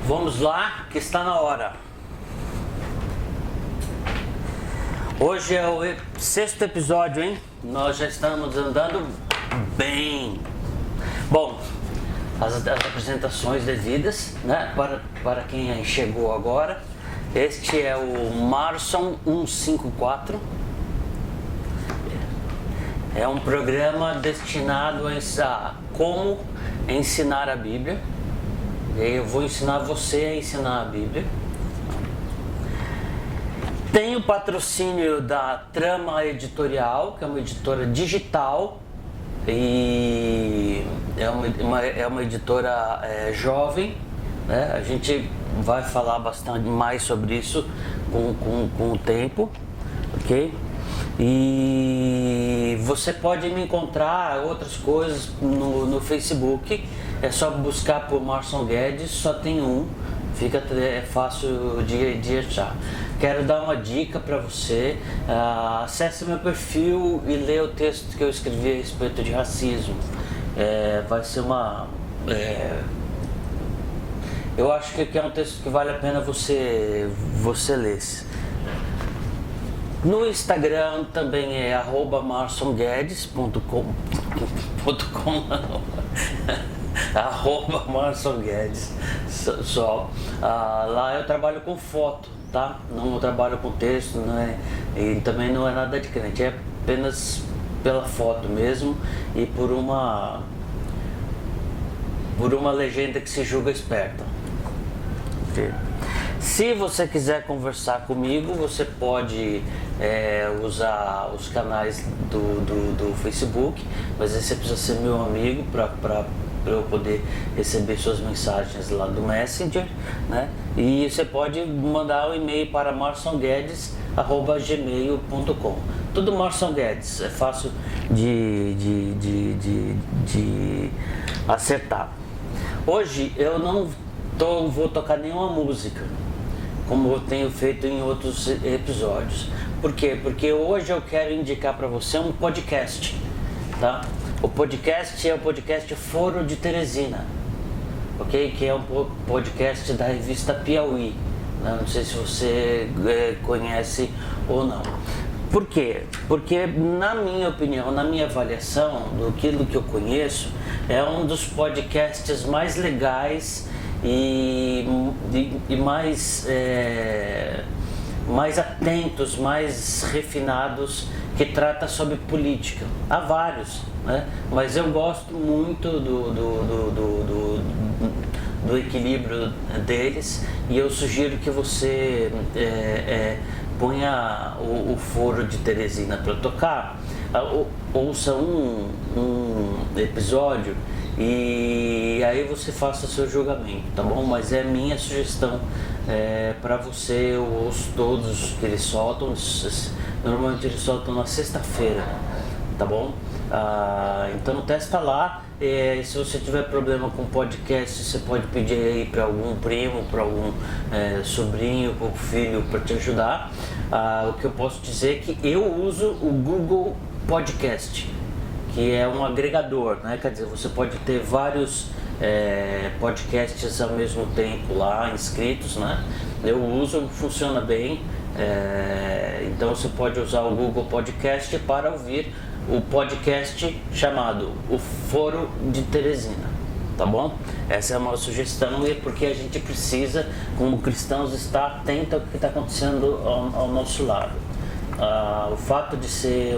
Vamos lá, que está na hora. Hoje é o sexto episódio, hein? Nós já estamos andando bem. Bom, as apresentações devidas, né? Para quem chegou agora, este é o Marson 154. É um programa destinado a como ensinar a Bíblia. Eu vou ensinar você a ensinar a Bíblia. Tem o patrocínio da Trama Editorial, que é uma editora digital e é uma editora jovem, né? A gente vai falar bastante mais sobre isso com o tempo, ok? E você pode me encontrar outras coisas no Facebook. É só buscar por Marson Guedes, só tem um, é fácil de achar. Quero dar uma dica para você, acesse meu perfil e lê o texto que eu escrevi a respeito de racismo. Vai ser eu acho que é um texto que vale a pena você ler. No Instagram também é @marsonguedes.com @marsonguedes só. Lá eu trabalho com foto, tá? Não trabalho com texto, né? E também não é nada de crente, é apenas pela foto mesmo e por uma legenda que se julga esperta. Okay. Se você quiser conversar comigo, você pode usar os canais do Facebook, mas aí você precisa ser meu amigo para eu poder receber suas mensagens lá do Messenger, né? E você pode mandar um e-mail para marsonguedes@gmail.com. Tudo Marson Guedes, é fácil de acertar. Hoje eu não vou tocar nenhuma música, como eu tenho feito em outros episódios. Por quê? Porque hoje eu quero indicar para você um podcast, tá? O podcast é o podcast Foro de Teresina, ok? Que é um podcast da revista Piauí, né? Não sei se você conhece ou não. Por quê? Porque na minha opinião, na minha avaliação do que eu conheço, é um dos podcasts mais legais e mais atentos, mais refinados, que trata sobre política. Há vários, né? Mas eu gosto muito do equilíbrio deles e eu sugiro que você ponha o Foro de Teresina para tocar, ouça um episódio e aí você faça seu julgamento, tá bom? Mas é minha sugestão para você. Eu ouço todos que eles soltam, normalmente eles soltam na sexta-feira, tá bom? Então testa lá. Se você tiver problema com podcast, você pode pedir aí para algum primo, para algum sobrinho ou filho para te ajudar. O que eu posso dizer é que eu uso o Google Podcast, que é um agregador, né? Quer dizer, você pode ter vários podcasts ao mesmo tempo lá inscritos, né? Eu uso, funciona bem. Então você pode usar o Google Podcast para ouvir o podcast chamado O Foro de Teresina, tá bom? Essa é uma sugestão e é porque a gente precisa, como cristãos, estar atento ao que está acontecendo ao nosso lado. O fato de ser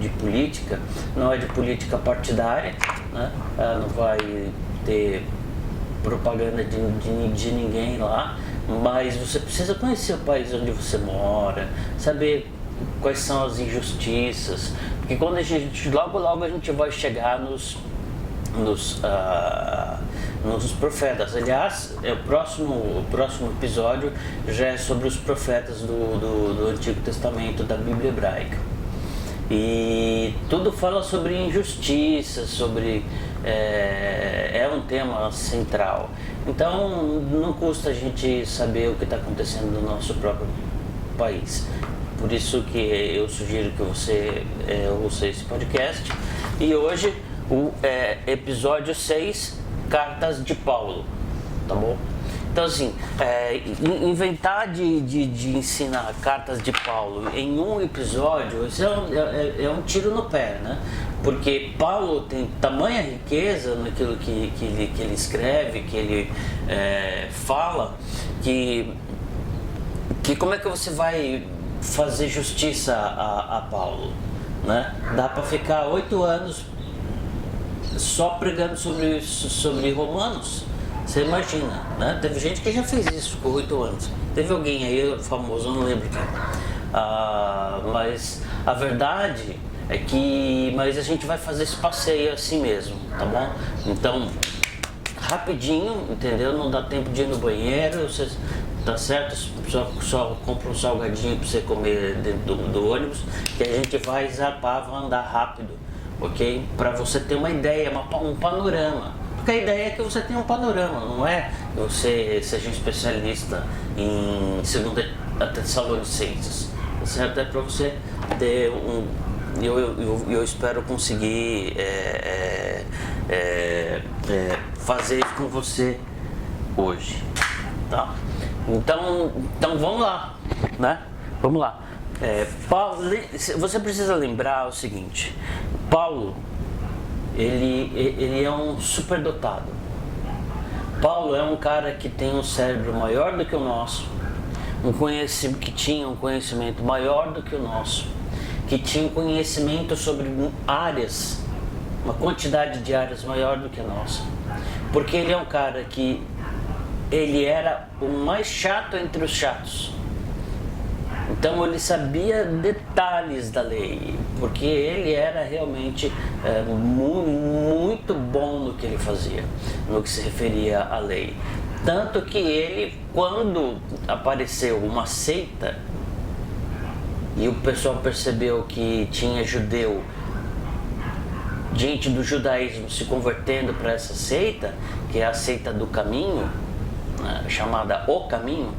de política, não é de política partidária, né? Não vai ter propaganda de ninguém lá, mas você precisa conhecer o país onde você mora, saber quais são as injustiças, porque quando logo a gente vai chegar nos profetas. Aliás, o próximo episódio já é sobre os profetas do Antigo Testamento, da Bíblia Hebraica. E tudo fala sobre injustiça, é um tema central. Então não custa a gente saber o que está acontecendo no nosso próprio país. Por isso que eu sugiro que você ouça esse podcast. E hoje o episódio 6, Cartas de Paulo, tá bom? Então, assim, inventar de ensinar cartas de Paulo em um episódio, isso é um tiro no pé, né? Porque Paulo tem tamanha riqueza naquilo que ele escreve, que ele fala, que como é que você vai fazer justiça a Paulo, né? Dá para ficar 8 anos só pregando sobre Romanos. Você imagina, né? Teve gente que já fez isso por 8 anos. Teve alguém aí famoso, eu não lembro quem. Mas a verdade é que... Mas a gente vai fazer esse passeio assim mesmo, tá bom? Então, rapidinho, entendeu? Não dá tempo de ir no banheiro, você, tá certo? Só compra um salgadinho pra você comer dentro do ônibus, que a gente vai zapar, vai andar rápido, ok? Pra você ter uma ideia, um panorama. Porque a ideia é que você tenha um panorama, não é que você seja um especialista em 2 Tessalonicenses, certo? É para você ter um... Eu espero conseguir fazer isso com você hoje, tá? Então vamos lá, né? Vamos lá. Paulo, você precisa lembrar o seguinte: Paulo, ele é um superdotado. Paulo é um cara que tem um cérebro maior do que o nosso, que tinha um conhecimento maior do que o nosso, que tinha um conhecimento sobre áreas, uma quantidade de áreas maior do que a nossa. Porque ele é um cara que ele era o mais chato entre os chatos. Então ele sabia detalhes da lei, porque ele era realmente muito bom no que ele fazia, no que se referia à lei. Tanto que ele, quando apareceu uma seita, e o pessoal percebeu que tinha judeu, gente do judaísmo se convertendo para essa seita, que é a seita do caminho, né, chamada O Caminho,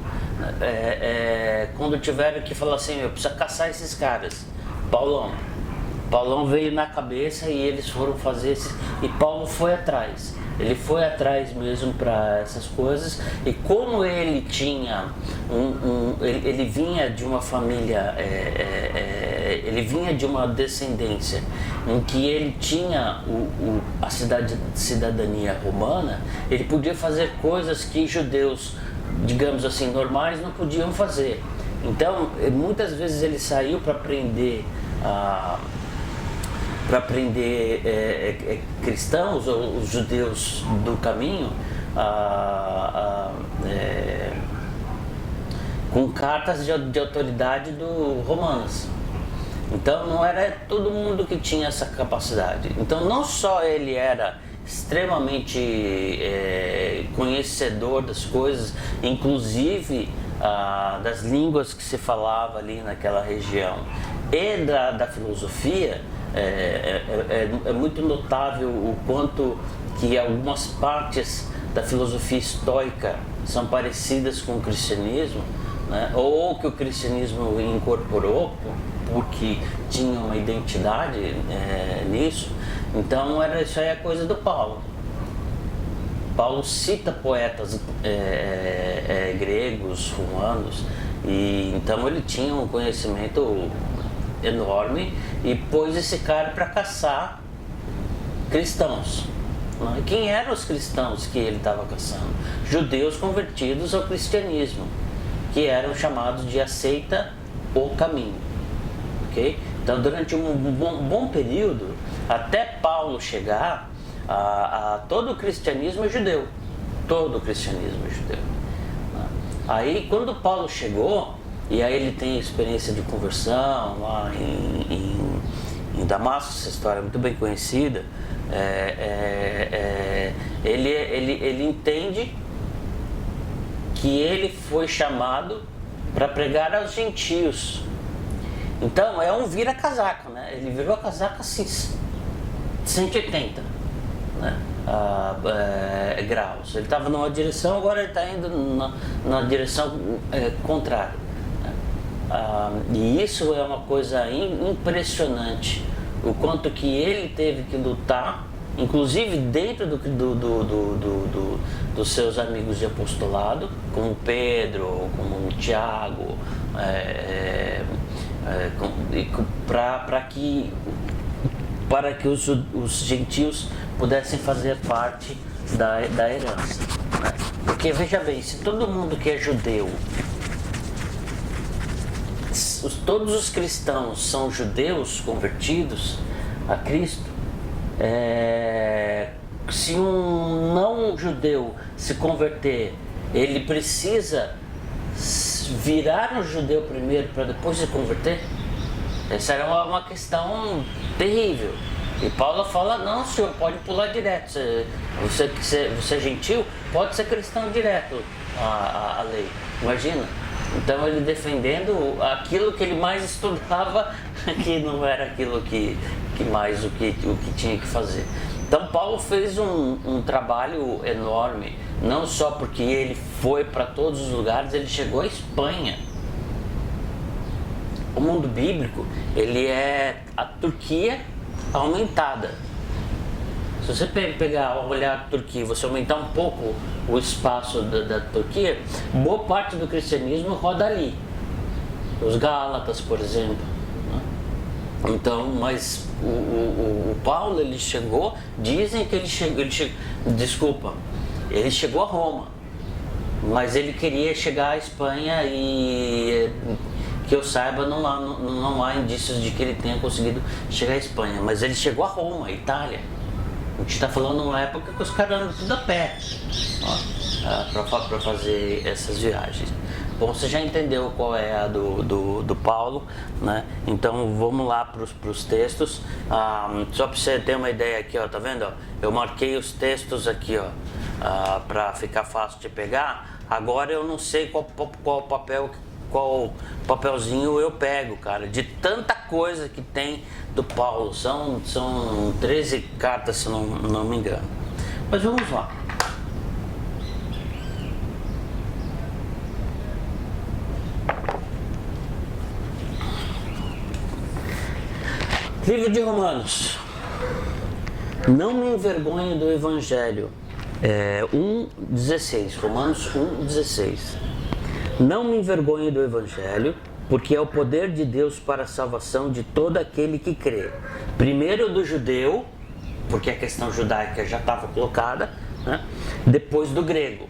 quando tiveram que falar assim, eu preciso caçar esses caras, Paulão veio na cabeça e eles foram fazer e Paulo foi atrás. Ele foi atrás mesmo para essas coisas, e como ele tinha ele vinha de uma família, ele vinha de uma descendência em que ele tinha a cidadania romana, ele podia fazer coisas que judeus, digamos assim, normais não podiam fazer. Então, muitas vezes ele saiu para aprender cristãos ou os judeus do caminho com cartas de autoridade do romanos. Então não era todo mundo que tinha essa capacidade. Então não só ele era extremamente conhecedor das coisas, inclusive das línguas que se falava ali naquela região, e da filosofia. É muito notável o quanto que algumas partes da filosofia estoica são parecidas com o cristianismo, né? Ou que o cristianismo incorporou porque tinha uma identidade nisso. Então isso aí é coisa do Paulo. Paulo cita poetas gregos, romanos, e então ele tinha um conhecimento enorme e pôs esse cara para caçar cristãos. Quem eram os cristãos que ele estava caçando? Judeus convertidos ao cristianismo, que eram chamados de a seita O Caminho, ok? Então durante um bom período, até Paulo chegar, todo o cristianismo é judeu, todo o cristianismo é judeu. Aí quando Paulo chegou, e aí ele tem experiência de conversão lá em Damasco, essa história é muito bem conhecida. Ele entende que ele foi chamado para pregar aos gentios. Então é um vira-casaco, né? Ele virou a casaca assim, 180, né? Graus. Ele estava numa direção, agora ele está indo na direção contrária. E isso é uma coisa impressionante, o quanto que ele teve que lutar inclusive dentro dos seus amigos de apostolado, como Pedro, como Tiago, para que os gentios pudessem fazer parte da herança, né? Porque veja bem, se todo mundo que é judeu, todos os cristãos são judeus convertidos a Cristo, se um não judeu se converter, ele precisa virar um judeu primeiro para depois se converter? Essa era uma questão terrível. E Paulo fala, não, senhor, pode pular direto. Você é gentil, pode ser cristão direto a lei. Imagina. Então ele defendendo aquilo que ele mais estudava, que não era aquilo que tinha que fazer. Então Paulo fez um trabalho enorme, não só porque ele foi para todos os lugares, ele chegou à Espanha. O mundo bíblico, ele é a Turquia aumentada. Se você olhar a Turquia, você aumentar um pouco o espaço da Turquia, boa parte do cristianismo roda ali. Os Gálatas, por exemplo, né? Então, mas o Paulo, ele chegou, dizem que ele chegou a Roma, mas ele queria chegar à Espanha e, que eu saiba, não há indícios de que ele tenha conseguido chegar à Espanha, mas ele chegou a Roma, Itália. A gente está falando numa época que os caras andam tudo a pé para fazer essas viagens. Bom, você já entendeu qual é a do Paulo, né? Então vamos lá para os textos. Só para você ter uma ideia aqui, ó, tá vendo? Ó? Eu marquei os textos aqui, ó, para ficar fácil de pegar. Agora eu não sei qual papelzinho eu pego, cara, de tanta coisa que tem do Paulo. São 13 cartas, se não me engano. Mas vamos lá. Livro de Romanos. Não me envergonhe do Evangelho. 1,16. Romanos 1,16. Não me envergonhe do Evangelho, porque é o poder de Deus para a salvação de todo aquele que crê. Primeiro do judeu, porque a questão judaica já estava colocada, né? Depois do grego.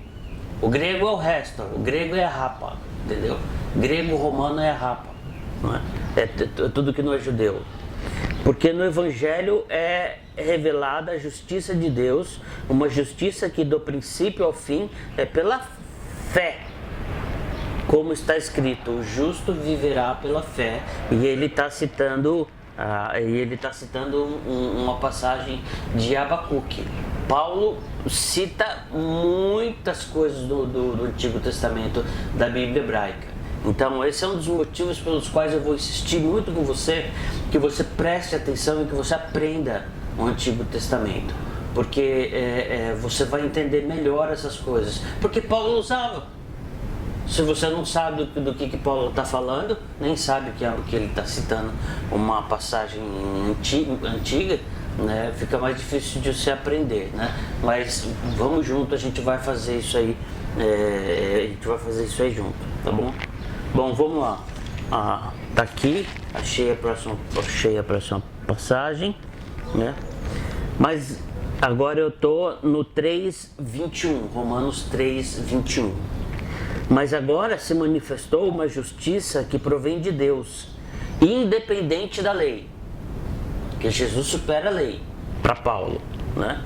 O grego é o resto, o grego é a rapa, entendeu? Grego romano é a rapa, não é? É tudo que não é judeu. Porque no Evangelho é revelada a justiça de Deus, uma justiça que do princípio ao fim é pela fé. Como está escrito, o justo viverá pela fé. E ele está citando, uma passagem de Abacuque. Paulo cita muitas coisas do Antigo Testamento, da Bíblia hebraica. Então esse é um dos motivos pelos quais eu vou insistir muito com você, que você preste atenção e que você aprenda o Antigo Testamento. Porque você vai entender melhor essas coisas. Porque Paulo usava. Se você não sabe do que Paulo está falando, nem sabe que ele está citando uma passagem antiga, né, fica mais difícil de você aprender, né? Mas vamos junto, a gente vai fazer isso aí, junto, tá bom? Bom, vamos lá. Tá aqui, achei a próxima passagem, né? Mas agora eu tô no 3:21, Romanos 3:21. Mas agora se manifestou uma justiça que provém de Deus, independente da lei. Porque Jesus supera a lei, para Paulo, né?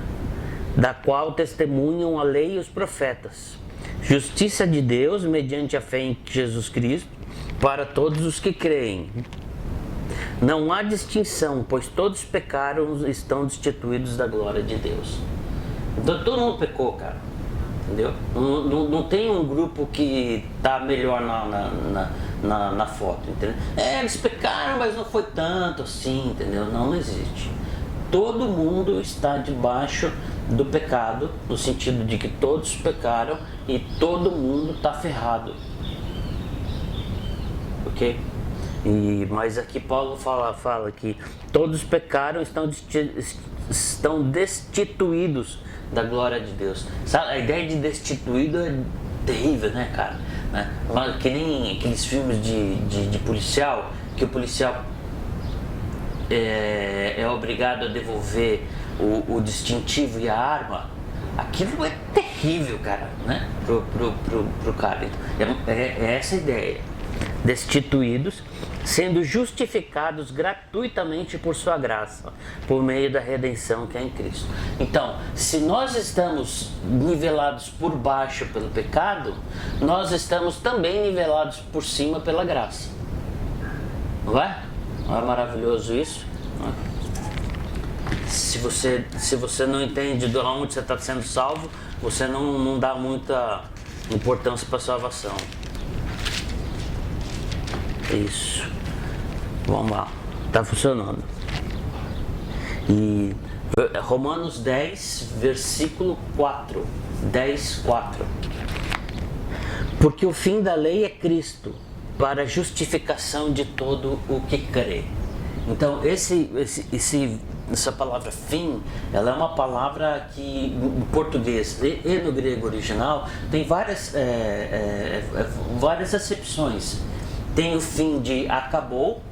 Da qual testemunham a lei e os profetas. Justiça de Deus mediante a fé em Jesus Cristo, para todos os que creem. Não há distinção, pois todos pecaram e estão destituídos da glória de Deus. Então todo mundo pecou, cara. Entendeu? Não tem um grupo que tá melhor na foto, entendeu? Eles pecaram, mas não foi tanto assim, entendeu? Não existe. Todo mundo está debaixo do pecado, no sentido de que todos pecaram e todo mundo está ferrado. Ok? Mas aqui Paulo fala que todos pecaram e estão destituídos da glória de Deus. Sabe, a ideia de destituído é terrível, né, cara? Né? Mas que nem aqueles filmes de policial, que o policial é obrigado a devolver o distintivo e a arma. Aquilo é terrível, cara, né? Pro cara. É essa a ideia. Destituídos, sendo justificados gratuitamente por sua graça, por meio da redenção que é em Cristo. Então, se nós estamos nivelados por baixo pelo pecado, nós estamos também nivelados por cima pela graça. Não é? Não é maravilhoso isso? Não é? Se você não entende de onde você está sendo salvo, você não dá muita importância para a salvação. Isso. Vamos lá. Está funcionando. E Romanos 10, versículo 4. 10, 4. Porque o fim da lei é Cristo, para a justificação de todo o que crê. Então, essa palavra fim, ela é uma palavra que no português e no grego original tem várias acepções. Tem o fim de acabou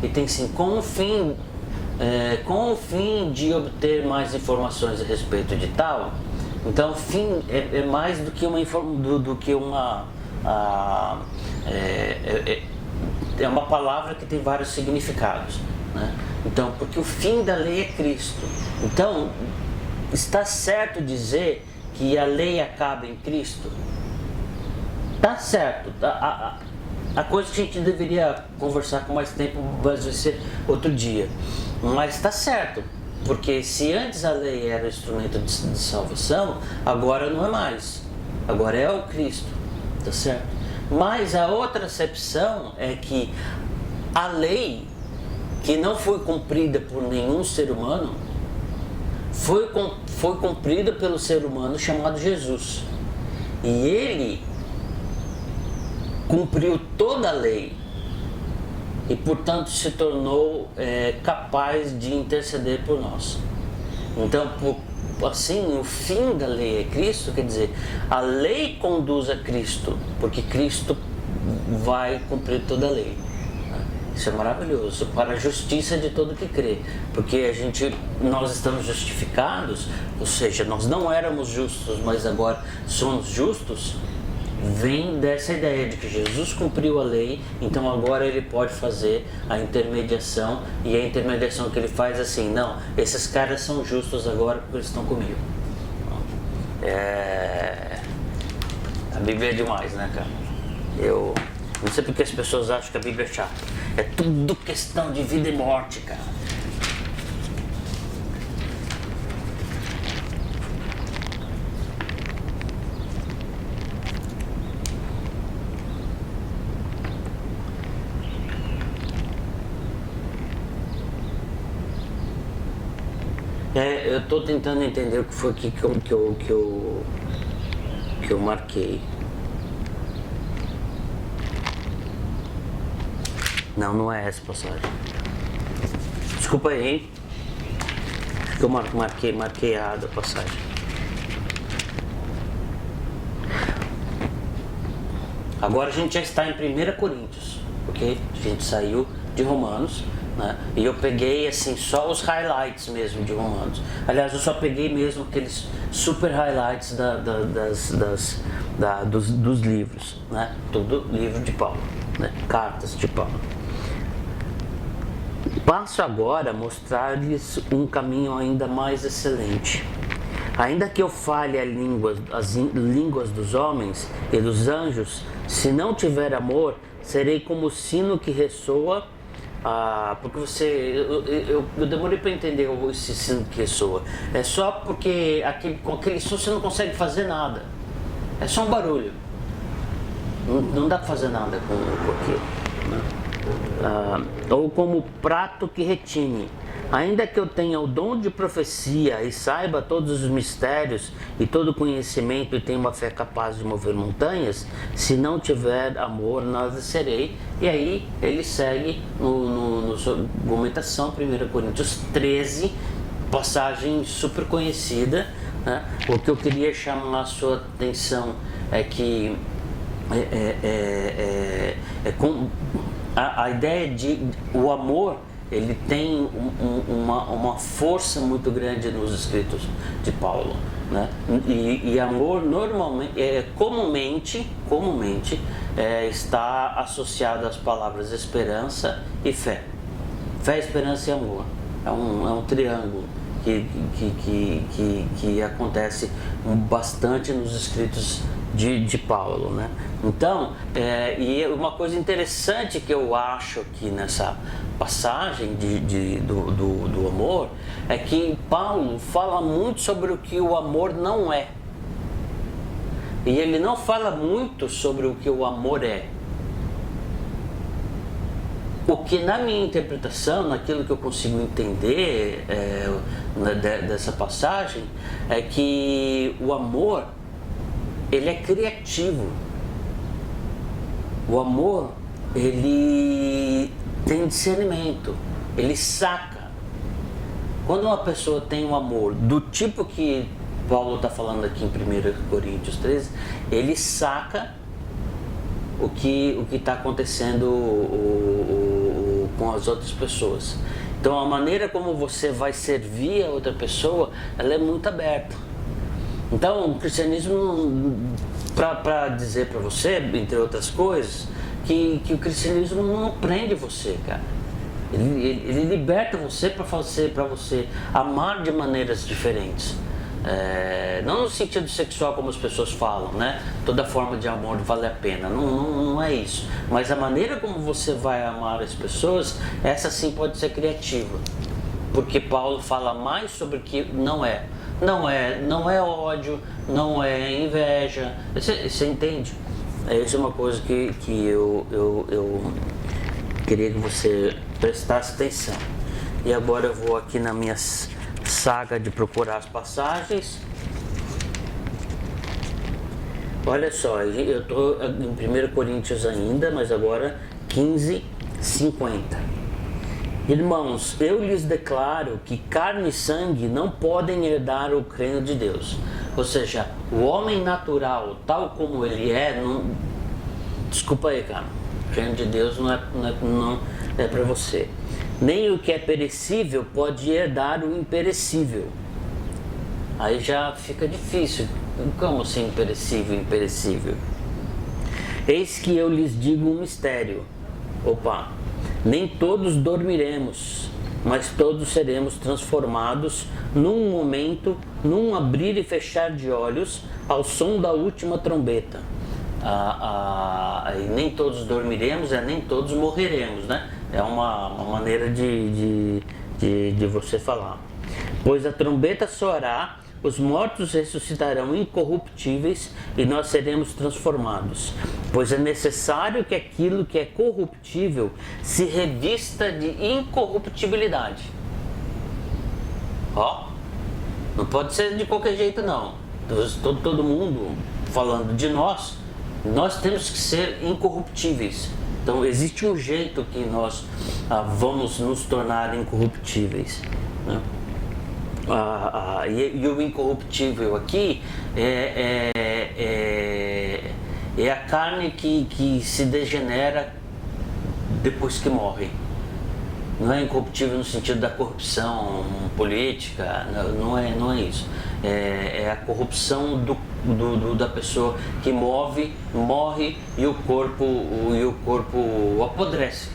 e tem sim com o fim de obter mais informações a respeito de tal. Então, fim é mais do que é uma palavra que tem vários significados, né? Então, porque o fim da lei é Cristo. Então, está certo dizer que a lei acaba em Cristo? Está certo. A coisa que a gente deveria conversar com mais tempo vai ser outro dia. Mas está certo. Porque se antes a lei era o instrumento de salvação, agora não é mais. Agora é o Cristo. Está certo? Mas a outra acepção é que a lei, que não foi cumprida por nenhum ser humano, foi cumprida pelo ser humano chamado Jesus. E ele cumpriu toda a lei e, portanto, se tornou capaz de interceder por nós. Então, assim, o fim da lei é Cristo, quer dizer, a lei conduz a Cristo, porque Cristo vai cumprir toda a lei. Isso é maravilhoso, para a justiça de todo que crê, porque nós estamos justificados, ou seja, nós não éramos justos, mas agora somos justos. Vem dessa ideia de que Jesus cumpriu a lei, então agora ele pode fazer a intermediação, e a intermediação que ele faz assim: não, esses caras são justos agora porque eles estão comigo. A Bíblia é demais, né, cara? Eu não sei porque as pessoas acham que a Bíblia é chata. É tudo questão de vida e morte, cara. Eu estou tentando entender o que foi aqui que eu marquei. Não é essa passagem. Desculpa aí, hein? Acho que eu marquei errado a passagem. Agora a gente já está em 1 Coríntios, ok? A gente saiu de Romanos, né? E eu peguei assim só os highlights mesmo de Romanos. Aliás, eu só peguei mesmo aqueles super highlights dos livros, né? Todo livro de Paulo, né? Cartas de Paulo. Passo agora a mostrar-lhes um caminho ainda mais excelente. Ainda que eu fale as línguas dos homens e dos anjos, se não tiver amor, serei como o sino que ressoa. Porque eu demorei para entender esse sino que ressoa. É só porque com aquele som você não consegue fazer nada. É só um barulho. Não dá para fazer nada com aquilo, né? Ou como prato que retine. Ainda que eu tenha o dom de profecia e saiba todos os mistérios e todo o conhecimento e tenha uma fé capaz de mover montanhas, se não tiver amor, nada serei. E aí ele segue no sua argumentação, 1 Coríntios 13, passagem super conhecida, né? O que eu queria chamar a sua atenção é que a ideia de o amor, ele tem uma força muito grande nos escritos de Paulo, né? E amor normalmente, comumente está associado às palavras esperança e fé. Fé, esperança e amor. É um triângulo que acontece bastante nos escritos de Paulo, né? Então, e uma coisa interessante que eu acho aqui nessa passagem do amor é que Paulo fala muito sobre o que o amor não é. E ele não fala muito sobre o que o amor é. O que na minha interpretação, naquilo que eu consigo entender dessa passagem, é que o amor, ele é criativo. O amor, ele tem discernimento, ele saca. Quando uma pessoa tem um amor do tipo que Paulo está falando aqui em 1 Coríntios 13, ele saca o que está acontecendo com as outras pessoas. Então a maneira como você vai servir a outra pessoa, ela é muito aberta. Então o cristianismo, para dizer para você, entre outras coisas, que o cristianismo não prende você, cara. Ele liberta você para você amar de maneiras diferentes. Não no sentido sexual como as pessoas falam, né? Toda forma de amor vale a pena, não é isso. Mas a maneira como você vai amar as pessoas, essa sim pode ser criativa. Porque Paulo fala mais sobre o que não é. Não é ódio, não é inveja. Você entende? Isso é uma coisa que eu queria que você prestasse atenção. E agora eu vou aqui na minha saga de procurar as passagens. Olha só, eu estou em 1 Coríntios ainda, mas agora 15:50. Irmãos, eu lhes declaro que carne e sangue não podem herdar o reino de Deus. Ou seja, o homem natural, tal como ele é, desculpa aí, cara, o reino de Deus não é para você. Nem o que é perecível pode herdar o imperecível. Aí já fica difícil. Como assim imperecível? Eis que eu lhes digo um mistério. Nem todos dormiremos, mas todos seremos transformados num momento, num abrir e fechar de olhos, ao som da última trombeta. Nem todos dormiremos, nem todos morreremos, né? É uma maneira de você falar. Pois a trombeta soará, os mortos ressuscitarão incorruptíveis e nós seremos transformados. Pois é necessário que aquilo que é corruptível se revista de incorruptibilidade. Não pode ser de qualquer jeito não. Todo mundo falando de nós temos que ser incorruptíveis. Então existe um jeito que nós vamos nos tornar incorruptíveis, né? E o incorruptível aqui é a carne que se degenera depois que morre. Não é incorruptível no sentido da corrupção política, não é isso. É a corrupção da pessoa que morre e o corpo apodrece.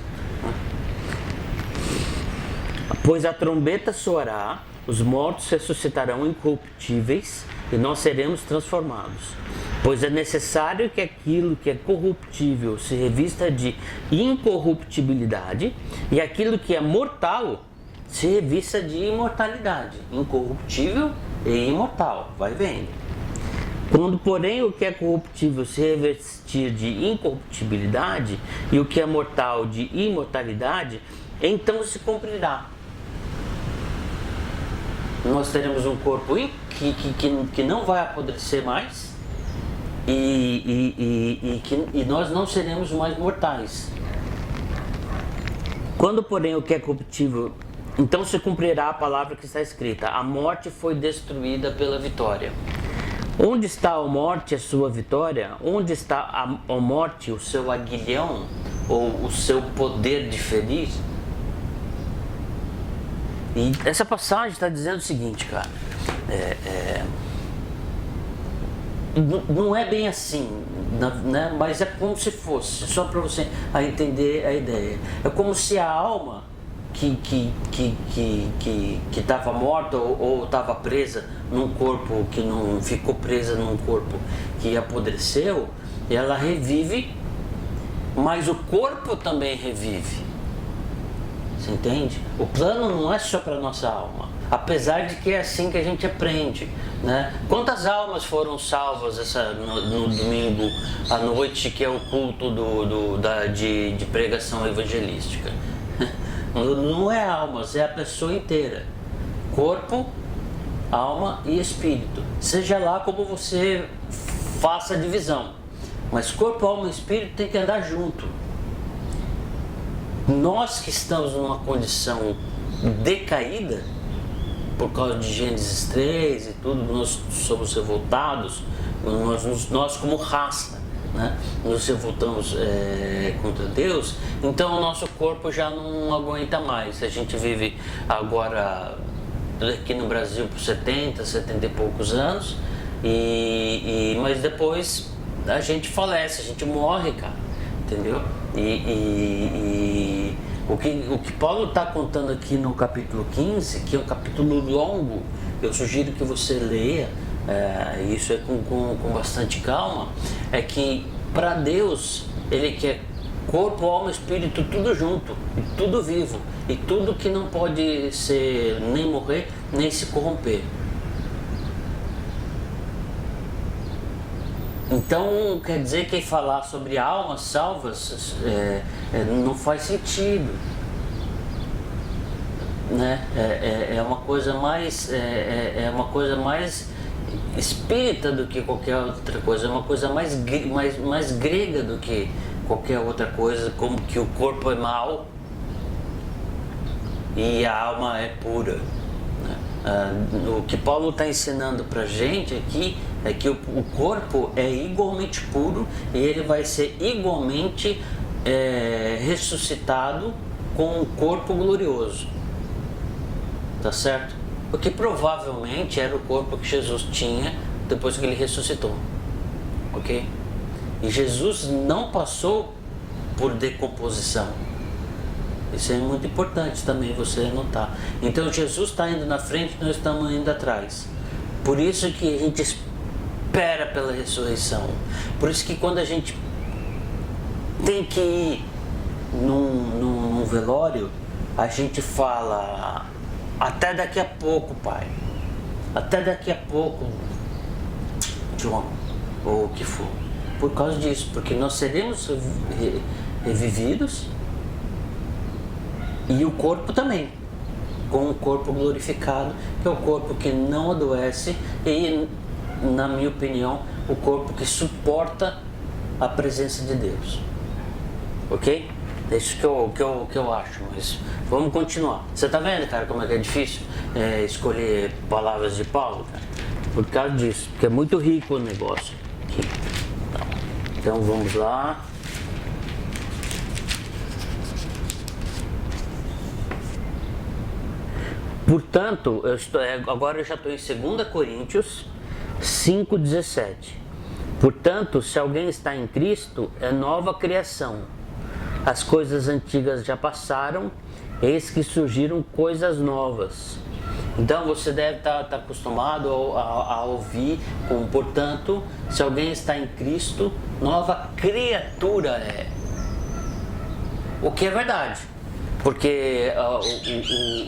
Pois a trombeta soará, os mortos ressuscitarão incorruptíveis e nós seremos transformados. Pois é necessário que aquilo que é corruptível se revista de incorruptibilidade e aquilo que é mortal se revista de imortalidade. Incorruptível e imortal, vai vendo. Quando, porém, o que é corruptível se revestir de incorruptibilidade e o que é mortal de imortalidade, então se cumprirá nós teremos um corpo que não vai apodrecer mais e nós não seremos mais mortais. Quando, porém, o que é corruptível, então se cumprirá a palavra que está escrita: a morte foi destruída pela vitória. Onde está a morte, a sua vitória? Onde está a morte, o seu aguilhão, ou o seu poder de ferir? E essa passagem está dizendo o seguinte, cara, não é bem assim, né? Mas é como se fosse, só para você entender a ideia. É como se a alma que estava morta ou estava presa num corpo que não ficou presa num corpo que apodreceu, ela revive, mas o corpo também revive. Você entende? O plano não é só para nossa alma, apesar de que é assim que a gente aprende, né? Quantas almas foram salvas no domingo à noite, que é o culto de pregação evangelística? Não é almas, é a pessoa inteira. Corpo, alma e espírito. Seja lá como você faça a divisão. Mas corpo, alma e espírito tem que andar junto. Nós que estamos numa condição decaída, por causa de Gênesis 3 e tudo, nós somos revoltados, nós como raça, né, nos revoltamos contra Deus, então o nosso corpo já não aguenta mais. A gente vive agora aqui no Brasil por 70 e poucos anos, mas depois a gente falece, a gente morre, cara, entendeu? O que Paulo está contando aqui no capítulo 15, que é um capítulo longo, eu sugiro que você leia, isso é com bastante calma, é que para Deus Ele quer corpo, alma, espírito, tudo junto, e tudo vivo, e tudo que não pode ser nem morrer, nem se corromper. Então, quer dizer que falar sobre almas salvas não faz sentido, né? É uma coisa mais espírita do que qualquer outra coisa, é uma coisa mais grega do que qualquer outra coisa, como que o corpo é mau e a alma é pura. O que Paulo está ensinando para a gente aqui é que o corpo é igualmente puro e ele vai ser igualmente ressuscitado com um corpo glorioso, tá certo? Porque provavelmente era o corpo que Jesus tinha depois que ele ressuscitou, ok? E Jesus não passou por decomposição. Isso é muito importante também você notar. Então Jesus está indo na frente, nós estamos indo atrás. Por isso que a gente espera pela ressurreição. Por isso que quando a gente tem que ir num velório, a gente fala: até daqui a pouco, pai. Até daqui a pouco, João, ou o que for. Por causa disso, porque nós seremos revividos. E o corpo também, com o corpo glorificado, que é o corpo que não adoece e, na minha opinião, o corpo que suporta a presença de Deus. Ok? É isso que eu acho, mas vamos continuar. Você tá vendo, cara, como é que é difícil escolher palavras de Paulo, cara? Por causa disso, porque é muito rico o negócio aqui. Então vamos lá. Portanto, agora eu já estou em 2 Coríntios 5,17. Portanto, se alguém está em Cristo, é nova criação. As coisas antigas já passaram, eis que surgiram coisas novas. Então você deve estar acostumado a ouvir portanto, se alguém está em Cristo, nova criatura é. O que é verdade. Porque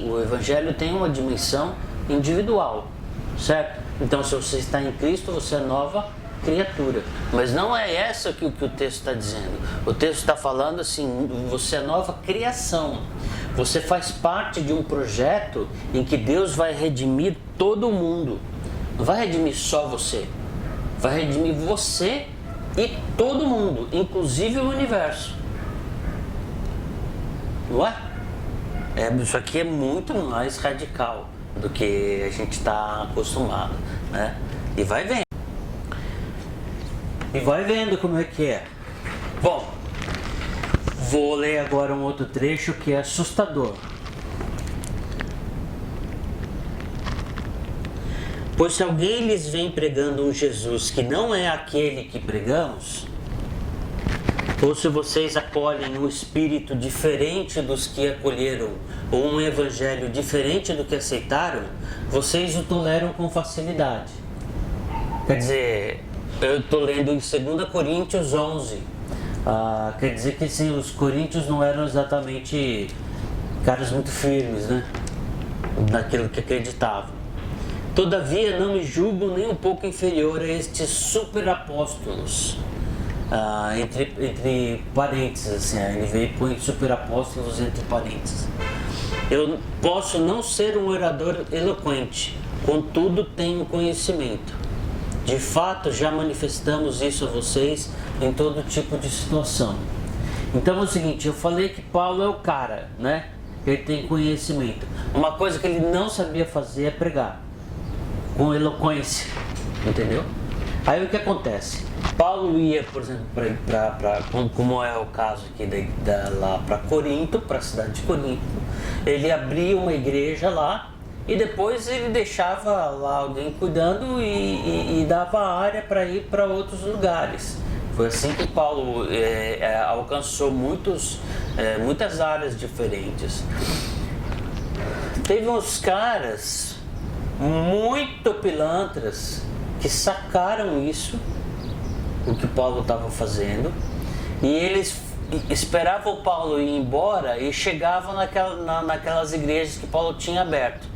o Evangelho tem uma dimensão individual, certo? Então, se você está em Cristo, você é nova criatura. Mas não é essa que o texto está dizendo. O texto está falando assim: você é nova criação. Você faz parte de um projeto em que Deus vai redimir todo mundo. Não vai redimir só você. Vai redimir você e todo mundo, inclusive o universo. Não é? Isso aqui é muito mais radical do que a gente está acostumado, né? E vai vendo. E vai vendo como é que é. Bom, vou ler agora um outro trecho que é assustador. Pois se alguém lhes vem pregando um Jesus que não é aquele que pregamos, ou se vocês acolhem um espírito diferente dos que acolheram, ou um evangelho diferente do que aceitaram, vocês o toleram com facilidade. Quer dizer, eu estou lendo em 2 Coríntios 11. Quer dizer que sim, os coríntios não eram exatamente caras muito firmes, né? Naquilo que acreditavam. Todavia não me julgo nem um pouco inferior a estes superapóstolos. Entre parênteses, assim, a NVI põe superapóstolos entre parênteses. Eu posso não ser um orador eloquente, contudo tenho conhecimento. De fato, já manifestamos isso a vocês em todo tipo de situação. Então é o seguinte, eu falei que Paulo é o cara, né? Ele tem conhecimento. Uma coisa que ele não sabia fazer é pregar com eloquência, entendeu? Aí o que acontece? Paulo ia, por exemplo, como é o caso aqui lá para Corinto, para a cidade de Corinto, ele abria uma igreja lá e depois ele deixava lá alguém cuidando e dava área para ir para outros lugares. Foi assim que Paulo alcançou muitas áreas diferentes. Teve uns caras muito pilantras que sacaram isso, o que Paulo estava fazendo, e eles esperavam o Paulo ir embora e chegavam naquelas igrejas que Paulo tinha aberto,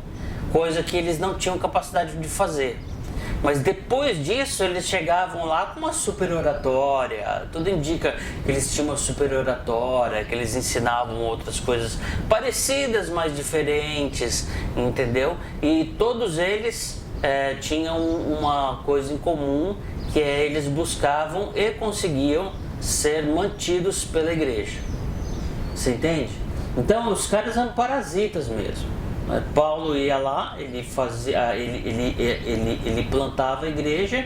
coisa que eles não tinham capacidade de fazer. Mas depois disso eles chegavam lá com uma super oratória, tudo indica que eles tinham uma super oratória, que eles ensinavam outras coisas parecidas, mas diferentes, entendeu? E todos eles tinham uma coisa em comum, que é eles buscavam e conseguiam ser mantidos pela igreja. Você entende? Então os caras eram parasitas mesmo. Paulo ia lá, ele plantava a igreja.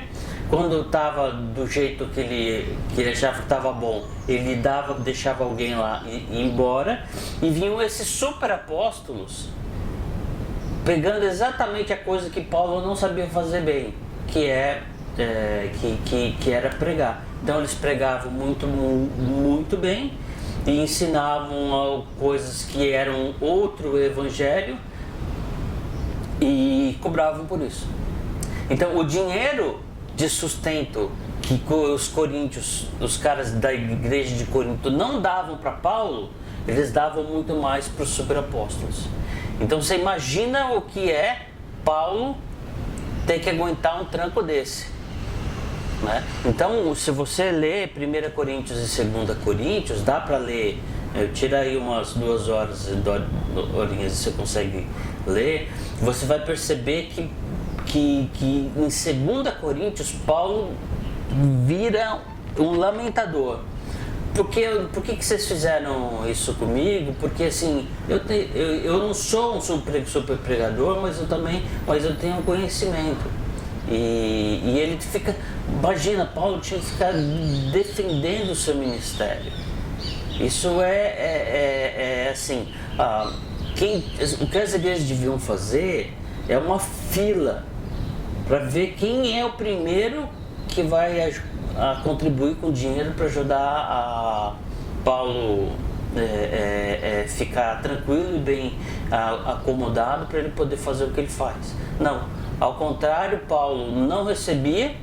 Quando estava do jeito que ele achava que estava bom, ele deixava alguém lá e ia embora. E vinham esses super apóstolos pegando exatamente a coisa que Paulo não sabia fazer bem, que era pregar. Então eles pregavam muito bem e ensinavam coisas que eram outro evangelho e cobravam por isso. Então o dinheiro de sustento que os coríntios, os caras da igreja de Corinto não davam para Paulo, eles davam muito mais para os superapóstolos. Então você imagina o que é Paulo ter que aguentar um tranco desse, né? Então se você lê 1 Coríntios e 2 Coríntios, dá para ler, tira aí umas 2 horas, horinhas, você consegue ler, você vai perceber que em 2 Coríntios Paulo vira um lamentador. Por que vocês fizeram isso comigo? Porque assim, eu não sou um super pregador, mas eu tenho conhecimento. E ele fica, imagina, Paulo tinha que ficar defendendo o seu ministério. Isso assim, o que as igrejas deviam fazer é uma fila para ver quem é o primeiro que vai a contribuir com dinheiro para ajudar a Paulo ficar tranquilo e bem acomodado para ele poder fazer o que ele faz. Não, ao contrário, Paulo não recebia.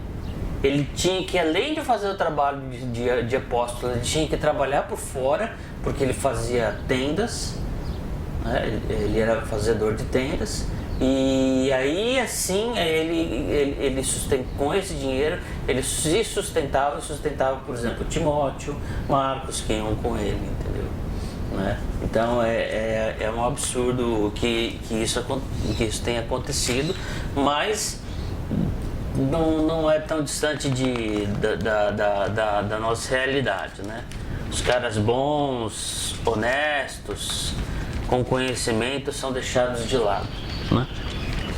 Ele tinha que, além de fazer o trabalho de apóstolo, ele tinha que trabalhar por fora, porque ele fazia tendas, né? Ele era fazedor de tendas. E aí assim ele com esse dinheiro ele se sustentava, por exemplo, Timóteo, Marcos, que iam com ele, entendeu? Né? Então é um absurdo que isso tenha acontecido, mas não é tão distante da nossa realidade, né? Os caras bons, honestos, com conhecimento são deixados de lado, né?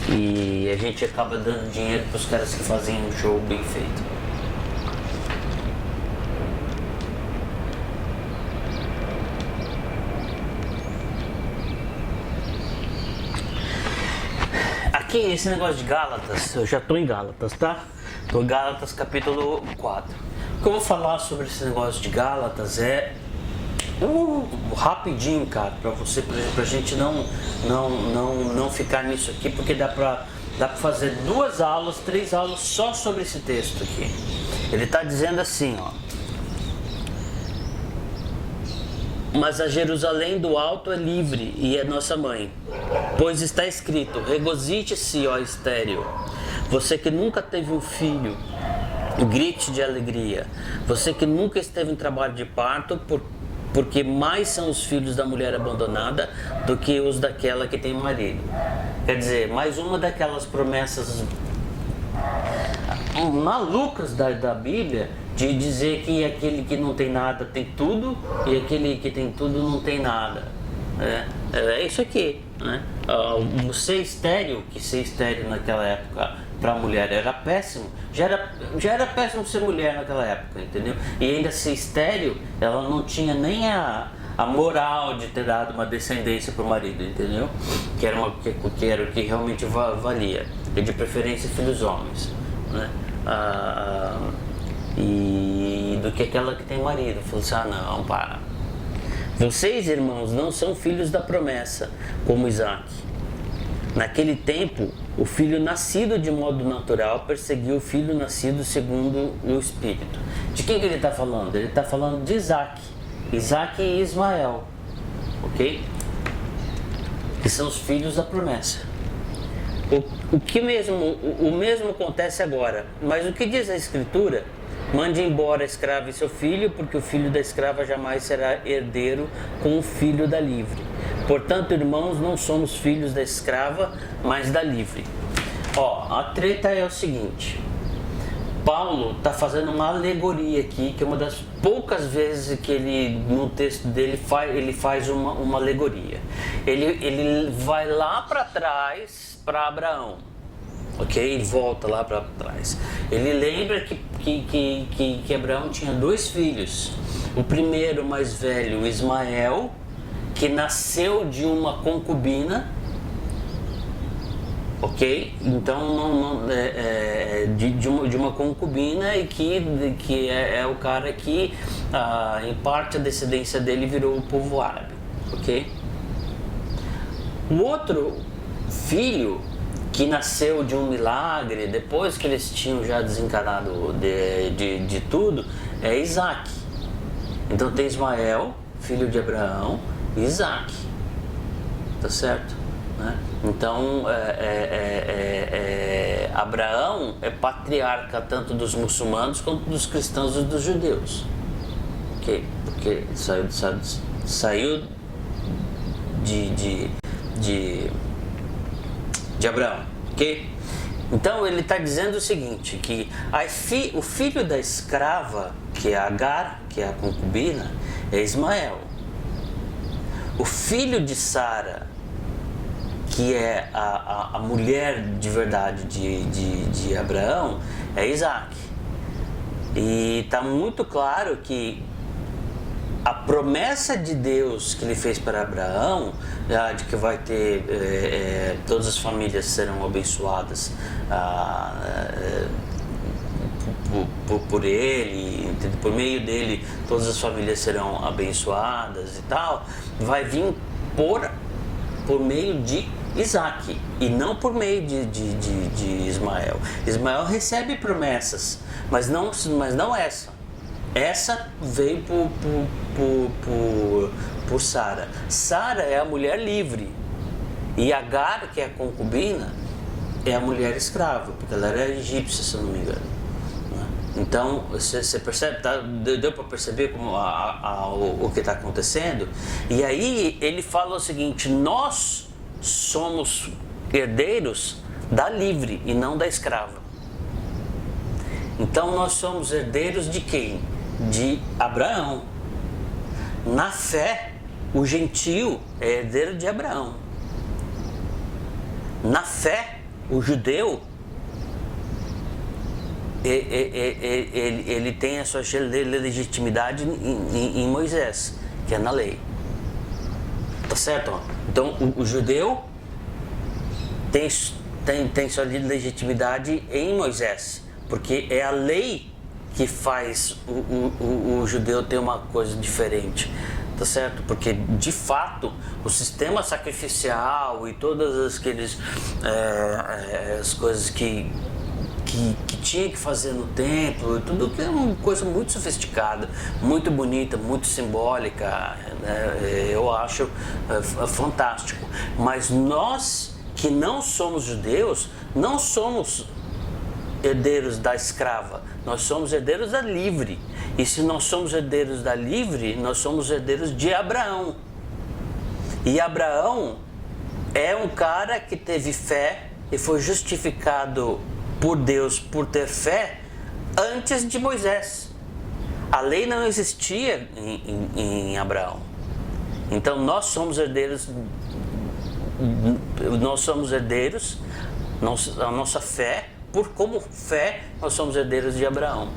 E a gente acaba dando dinheiro para os caras que fazem um show bem feito. Aqui, esse negócio de Gálatas, eu já estou em Gálatas, tá? Estou em Gálatas capítulo 4. O que eu vou falar sobre esse negócio de Gálatas é rapidinho, cara, pra gente não ficar nisso aqui, porque dá pra fazer 2 aulas, 3 aulas só sobre esse texto aqui. Ele está dizendo assim, ó: mas a Jerusalém do alto é livre e é nossa mãe, pois está escrito: regozije-se, ó estéril, você que nunca teve um filho, grite de alegria, você que nunca esteve em trabalho de parto, porque mais são os filhos da mulher abandonada do que os daquela que tem marido. Quer dizer, mais uma daquelas promessas malucas da Bíblia, de dizer que aquele que não tem nada tem tudo e aquele que tem tudo não tem nada. É isso aqui, né? Ser estéril naquela época para a mulher era péssimo. Já era péssimo ser mulher naquela época, entendeu? E ainda ser estéril, ela não tinha nem a moral de ter dado uma descendência para o marido, entendeu? Que era o que realmente valia. E de preferência filhos homens, né? E do que aquela que tem marido. Falou assim: não, para. Vocês, irmãos, não são filhos da promessa, como Isaac. Naquele tempo, o filho nascido de modo natural perseguiu o filho nascido segundo o Espírito. De quem que ele está falando? Ele está falando de Isaac. Isaac e Ismael, ok? Que são os filhos da promessa. O mesmo acontece agora. Mas o que diz a Escritura? Mande embora a escrava e seu filho, porque o filho da escrava jamais será herdeiro com o filho da livre. Portanto, irmãos, não somos filhos da escrava, mas da livre. A treta é o seguinte: Paulo está fazendo uma alegoria aqui, que é uma das poucas vezes que ele, no texto dele, ele faz uma alegoria. Ele vai lá para trás, para Abraão. Ok? Ele volta lá para trás. Ele lembra que Abraão tinha 2 filhos. O primeiro, mais velho, Ismael, que nasceu de uma concubina. Ok? Então, de uma concubina, e que é o cara que, em parte, a descendência dele virou o povo árabe. Ok? O outro filho, que nasceu de um milagre, depois que eles tinham já desencanado de tudo, é Isaac. Então tem Ismael, filho de Abraão, e Isaac. Tá certo? Né? Então Abraão é patriarca tanto dos muçulmanos quanto dos cristãos e dos judeus. Okay? Porque saiu de Abraão, ok? Então ele está dizendo o seguinte, que o filho da escrava, que é Agar, que é a concubina, é Ismael. O filho de Sara, que é a mulher de verdade de Abraão, é Isaac. E está muito claro que a promessa de Deus que ele fez para Abraão, de que vai ter, todas as famílias serão abençoadas por ele, por meio dele todas as famílias serão abençoadas e tal, vai vir por meio de Isaac e não por meio de Ismael. Ismael recebe promessas, mas não essa. Essa veio por Sara. Sara é a mulher livre. E Agar, que é a concubina, é a mulher escrava, porque ela era egípcia, se eu não me engano. Então, você percebe, tá? Deu para perceber como o que está acontecendo? E aí ele fala o seguinte: nós somos herdeiros da livre e não da escrava. Então nós somos herdeiros de quem? De Abraão. Na fé, o gentio é herdeiro de Abraão. Na fé, o judeu ele tem a sua legitimidade em Moisés, que é na lei. Tá certo? Então o judeu tem sua legitimidade em Moisés, porque é a lei que faz o judeu ter uma coisa diferente. Tá certo? Porque de fato o sistema sacrificial e todas as coisas que tinha que fazer no templo e tudo, que é uma coisa muito sofisticada, muito bonita, muito simbólica, né? Eu acho fantástico. Mas nós que não somos judeus, não somos herdeiros da escrava, nós somos herdeiros da livre. E se nós somos herdeiros da livre, nós somos herdeiros de Abraão. E Abraão é um cara que teve fé e foi justificado por Deus por ter fé antes de Moisés. A lei não existia em Abraão. Então nós somos herdeiros, a nossa fé, como fé, nós somos herdeiros de Abraão.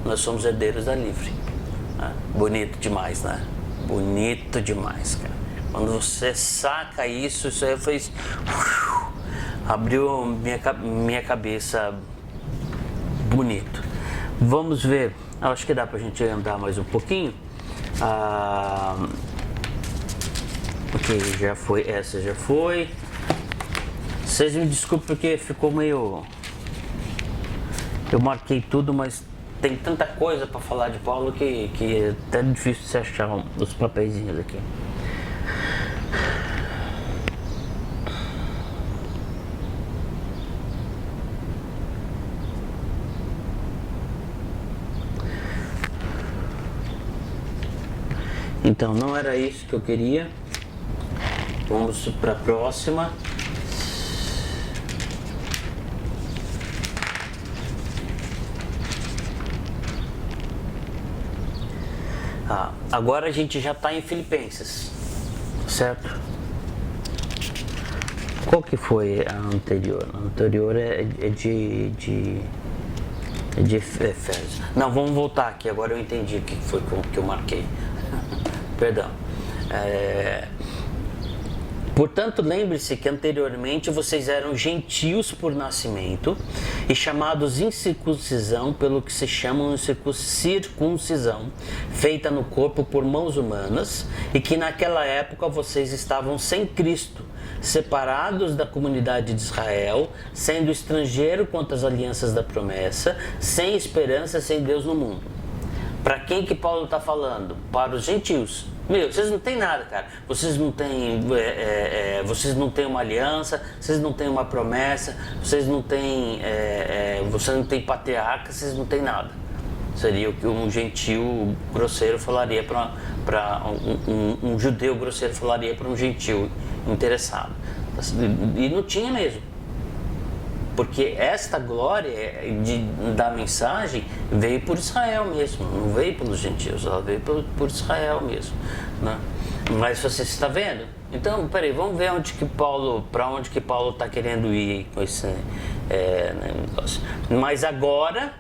Nós somos herdeiros da livre. Bonito demais, né? Bonito demais, cara. Quando você saca isso aí fez... abriu minha cabeça. Bonito. Vamos ver. Acho que dá pra gente andar mais um pouquinho. Ok, já foi. Essa já foi. Vocês me desculpem porque ficou meio... Eu marquei tudo, mas tem tanta coisa para falar de Paulo que é até difícil você achar os papeizinhos aqui. Então, não era isso que eu queria. Vamos para a próxima. Agora a gente já está em Filipenses, certo? Qual que foi a anterior? A anterior é de Efésios. Não, vamos voltar aqui, agora eu entendi o que foi que eu marquei. Perdão. Portanto, lembre-se que anteriormente vocês eram gentios por nascimento e chamados incircuncisão pelo que se chamam circuncisão, feita no corpo por mãos humanas, e que naquela época vocês estavam sem Cristo, separados da comunidade de Israel, sendo estrangeiro quanto às alianças da promessa, sem esperança, sem Deus no mundo. Para quem que Paulo está falando? Para os gentios. Meu, vocês não têm nada, cara. Vocês não têm uma aliança, vocês não têm uma promessa, vocês não têm patriarca, vocês não têm nada. Seria o que um gentio grosseiro falaria para um judeu grosseiro falaria para um gentio interessado. E não tinha mesmo. Porque esta glória da mensagem veio por Israel mesmo, não veio pelos gentios, ela veio por Israel mesmo, né? Mas você está vendo? Então, peraí, vamos ver para onde que Paulo está querendo ir com esse negócio. Mas agora,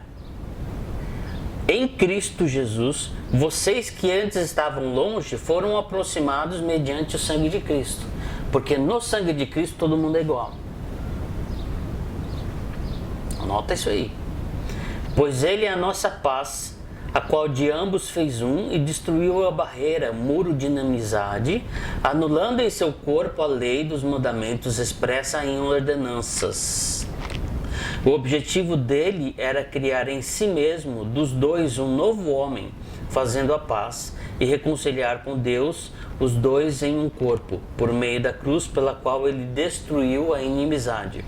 em Cristo Jesus, vocês que antes estavam longe foram aproximados mediante o sangue de Cristo. Porque no sangue de Cristo todo mundo é igual. Anota isso aí. Pois ele é a nossa paz, a qual de ambos fez um e destruiu a barreira, muro de inimizade, anulando em seu corpo a lei dos mandamentos expressa em ordenanças. O objetivo dele era criar em si mesmo dos dois um novo homem, fazendo a paz e reconciliar com Deus os dois em um corpo, por meio da cruz pela qual ele destruiu a inimizade.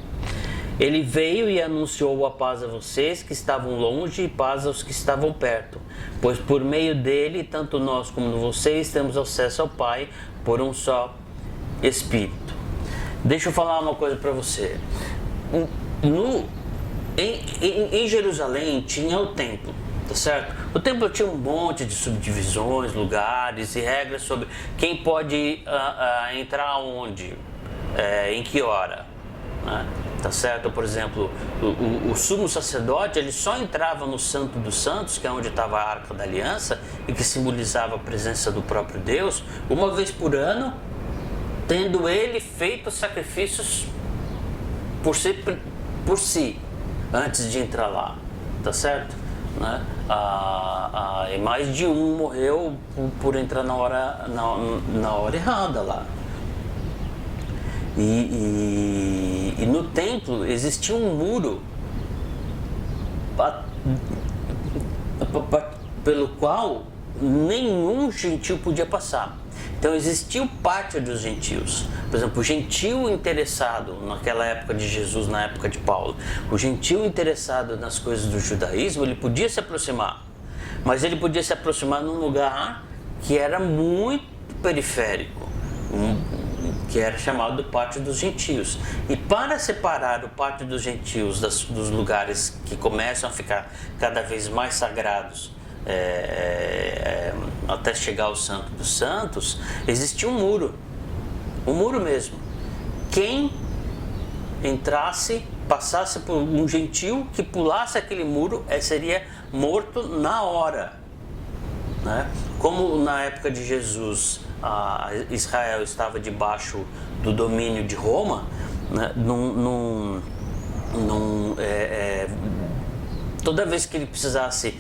Ele veio e anunciou a paz a vocês que estavam longe e paz aos que estavam perto, pois por meio dele, tanto nós como vocês temos acesso ao Pai por um só Espírito. Deixa eu falar uma coisa para você. Em Jerusalém tinha o templo, tá certo? O templo tinha um monte de subdivisões, lugares e regras sobre quem pode entrar onde, em que hora, né? Tá certo? Por exemplo, o sumo sacerdote, ele só entrava no Santo dos Santos, que é onde estava a Arca da Aliança e que simbolizava a presença do próprio Deus, uma vez por ano, tendo ele feito sacrifícios por si antes de entrar lá, tá certo? Né? E mais de um morreu por entrar na hora errada lá. E no templo existia um muro pelo qual nenhum gentil podia passar. Então existia o pátio dos gentios. Por exemplo, o gentil interessado naquela época de Jesus, na época de Paulo, o gentil interessado nas coisas do judaísmo, ele podia se aproximar, mas ele podia se aproximar num lugar que era muito periférico, que era chamado do pátio dos gentios. E para separar o pátio dos gentios dos lugares que começam a ficar cada vez mais sagrados, até chegar ao Santo dos Santos, existia um muro mesmo. Quem entrasse, passasse por um gentil que pulasse aquele muro, seria morto na hora, né? Como na época de Jesus, Israel estava debaixo do domínio de Roma, né? Toda vez que ele precisasse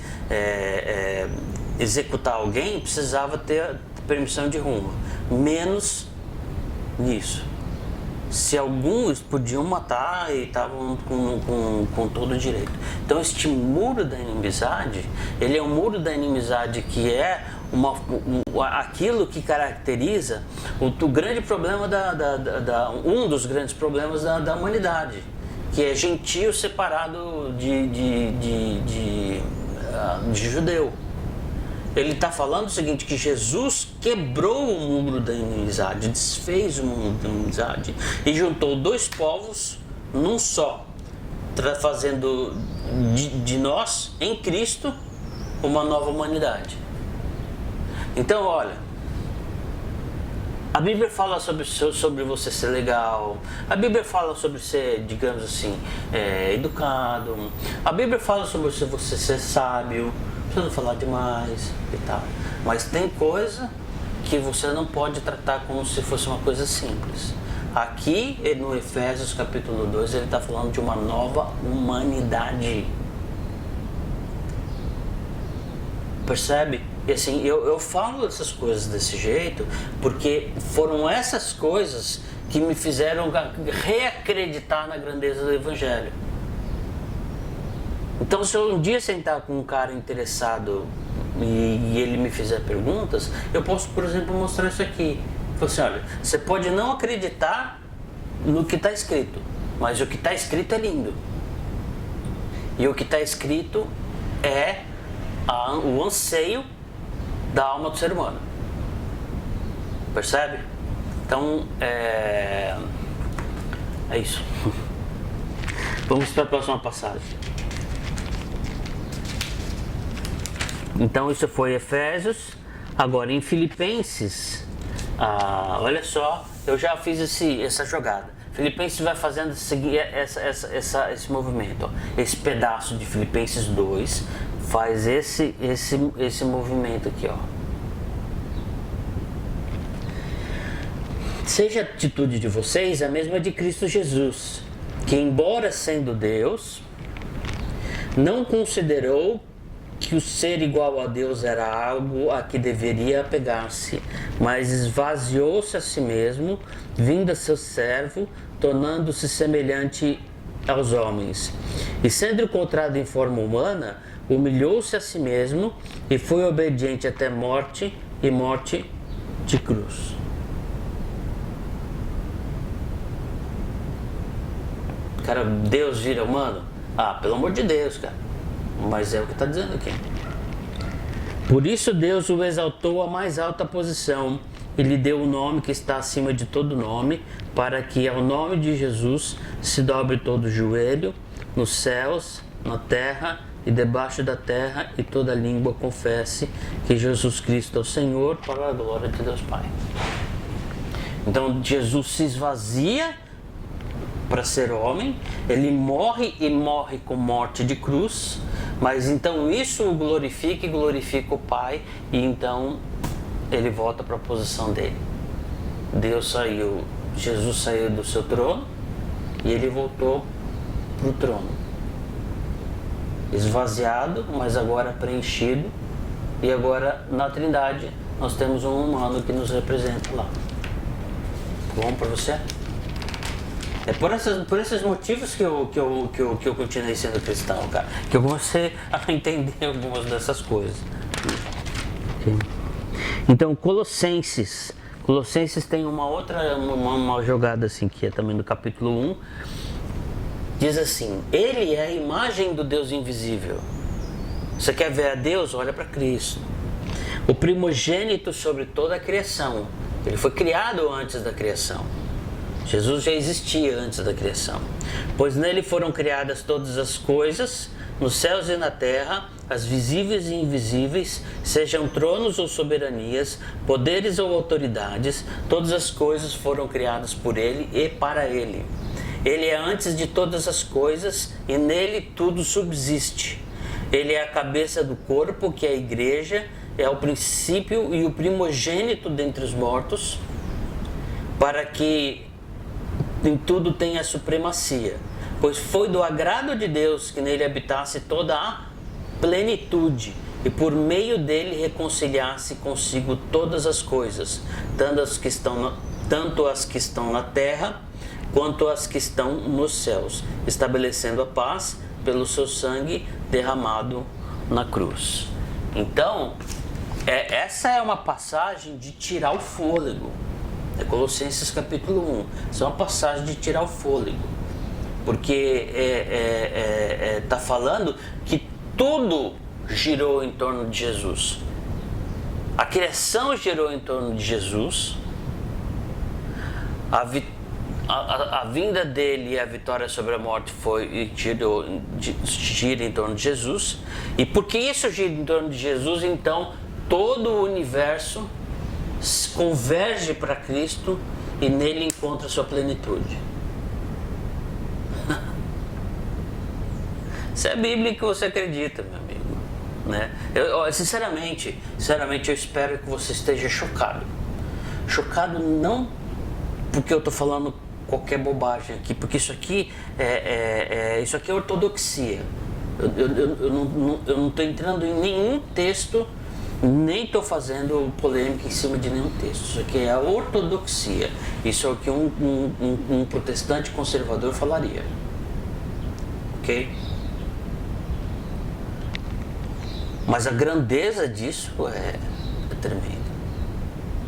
executar alguém, precisava ter permissão de Roma. Menos nisso. Se alguns podiam matar e estavam com todo o direito. Então este muro da inimizade, ele é um muro da inimizade que é aquilo que caracteriza o grande problema um dos grandes problemas da humanidade, que é gentio separado de judeu. Ele está falando o seguinte, que Jesus quebrou o muro da inimizade, desfez o muro da inimizade e juntou dois povos num só, fazendo de nós, em Cristo, uma nova humanidade. Então, olha, a Bíblia fala sobre você ser legal, a Bíblia fala sobre ser, digamos assim, educado, a Bíblia fala sobre você ser sábio, você não falar demais e tal. Mas tem coisa que você não pode tratar como se fosse uma coisa simples. Aqui, no Efésios capítulo 2, ele está falando de uma nova humanidade. Percebe? E assim, eu falo essas coisas desse jeito porque foram essas coisas que me fizeram reacreditar na grandeza do Evangelho. Então, se eu um dia sentar com um cara interessado e ele me fizer perguntas, eu posso, por exemplo, mostrar isso aqui. Falar assim, olha, você pode não acreditar no que está escrito, mas o que está escrito é lindo. E o que está escrito é o anseio da alma do ser humano. Percebe? Então, é isso. Vamos para a próxima passagem. Então, isso foi Efésios. Agora, em Filipenses, olha só, eu já fiz essa jogada. Filipenses vai fazendo esse movimento. Ó. Esse pedaço de Filipenses 2 faz esse movimento aqui. Ó. Seja a atitude de vocês a mesma de Cristo Jesus, que, embora sendo Deus, não considerou que o ser igual a Deus era algo a que deveria apegar-se, mas esvaziou-se a si mesmo, vindo a ser servo, tornando-se semelhante aos homens. E sendo encontrado em forma humana, humilhou-se a si mesmo e foi obediente até morte e morte de cruz. Cara, Deus vira humano? Ah, pelo amor de Deus, cara. Mas é o que está dizendo aqui. Por isso Deus o exaltou à mais alta posição e lhe deu o nome que está acima de todo nome, para que ao nome de Jesus se dobre todo o joelho, nos céus, na terra e debaixo da terra, e toda língua confesse que Jesus Cristo é o Senhor, para a glória de Deus Pai. Então Jesus se esvazia para ser homem, ele morre e morre com morte de cruz, mas então isso o glorifica e glorifica o Pai, e então ele volta para a posição dele. Jesus saiu do seu trono e ele voltou para o trono. Esvaziado, mas agora preenchido, e agora na Trindade nós temos um humano que nos representa lá. Bom para você? É por esses motivos que eu continuei sendo cristão, cara. Que eu comecei a entender algumas dessas coisas. Então, Colossenses tem uma outra uma jogada assim, que é também no capítulo 1. Diz assim: Ele é a imagem do Deus invisível. Você quer ver a Deus? Olha para Cristo. O primogênito sobre toda a criação. Ele foi criado antes da criação. Jesus já existia antes da criação. Pois nele foram criadas todas as coisas, nos céus e na terra, as visíveis e invisíveis, sejam tronos ou soberanias, poderes ou autoridades, todas as coisas foram criadas por ele e para ele. Ele é antes de todas as coisas e nele tudo subsiste. Ele é a cabeça do corpo, que é a igreja, é o princípio e o primogênito dentre os mortos, para que em tudo tenha supremacia. Pois foi do agrado de Deus que nele habitasse toda a plenitude, e por meio dele reconciliasse consigo todas as coisas, tanto as que estão na terra, quanto as que estão nos céus, estabelecendo a paz pelo seu sangue derramado na cruz. Então, essa é uma passagem de tirar o fôlego. É Colossenses capítulo 1. Isso é uma passagem de tirar o fôlego. Porque está falando que tudo girou em torno de Jesus. A criação girou em torno de Jesus. A vinda dele e a vitória sobre a morte gira em torno de Jesus. E porque isso gira em torno de Jesus, então todo o universo converge para Cristo e nele encontra sua plenitude. Isso é a Bíblia que você acredita, meu amigo, né? Sinceramente, eu espero que você esteja chocado. Chocado não porque eu estou falando qualquer bobagem aqui, porque isso aqui é ortodoxia. Eu não estou entrando em nenhum texto, nem estou fazendo polêmica em cima de nenhum texto. Isso aqui é a ortodoxia. Isso é o que um protestante conservador falaria. Ok? Mas a grandeza disso é tremenda.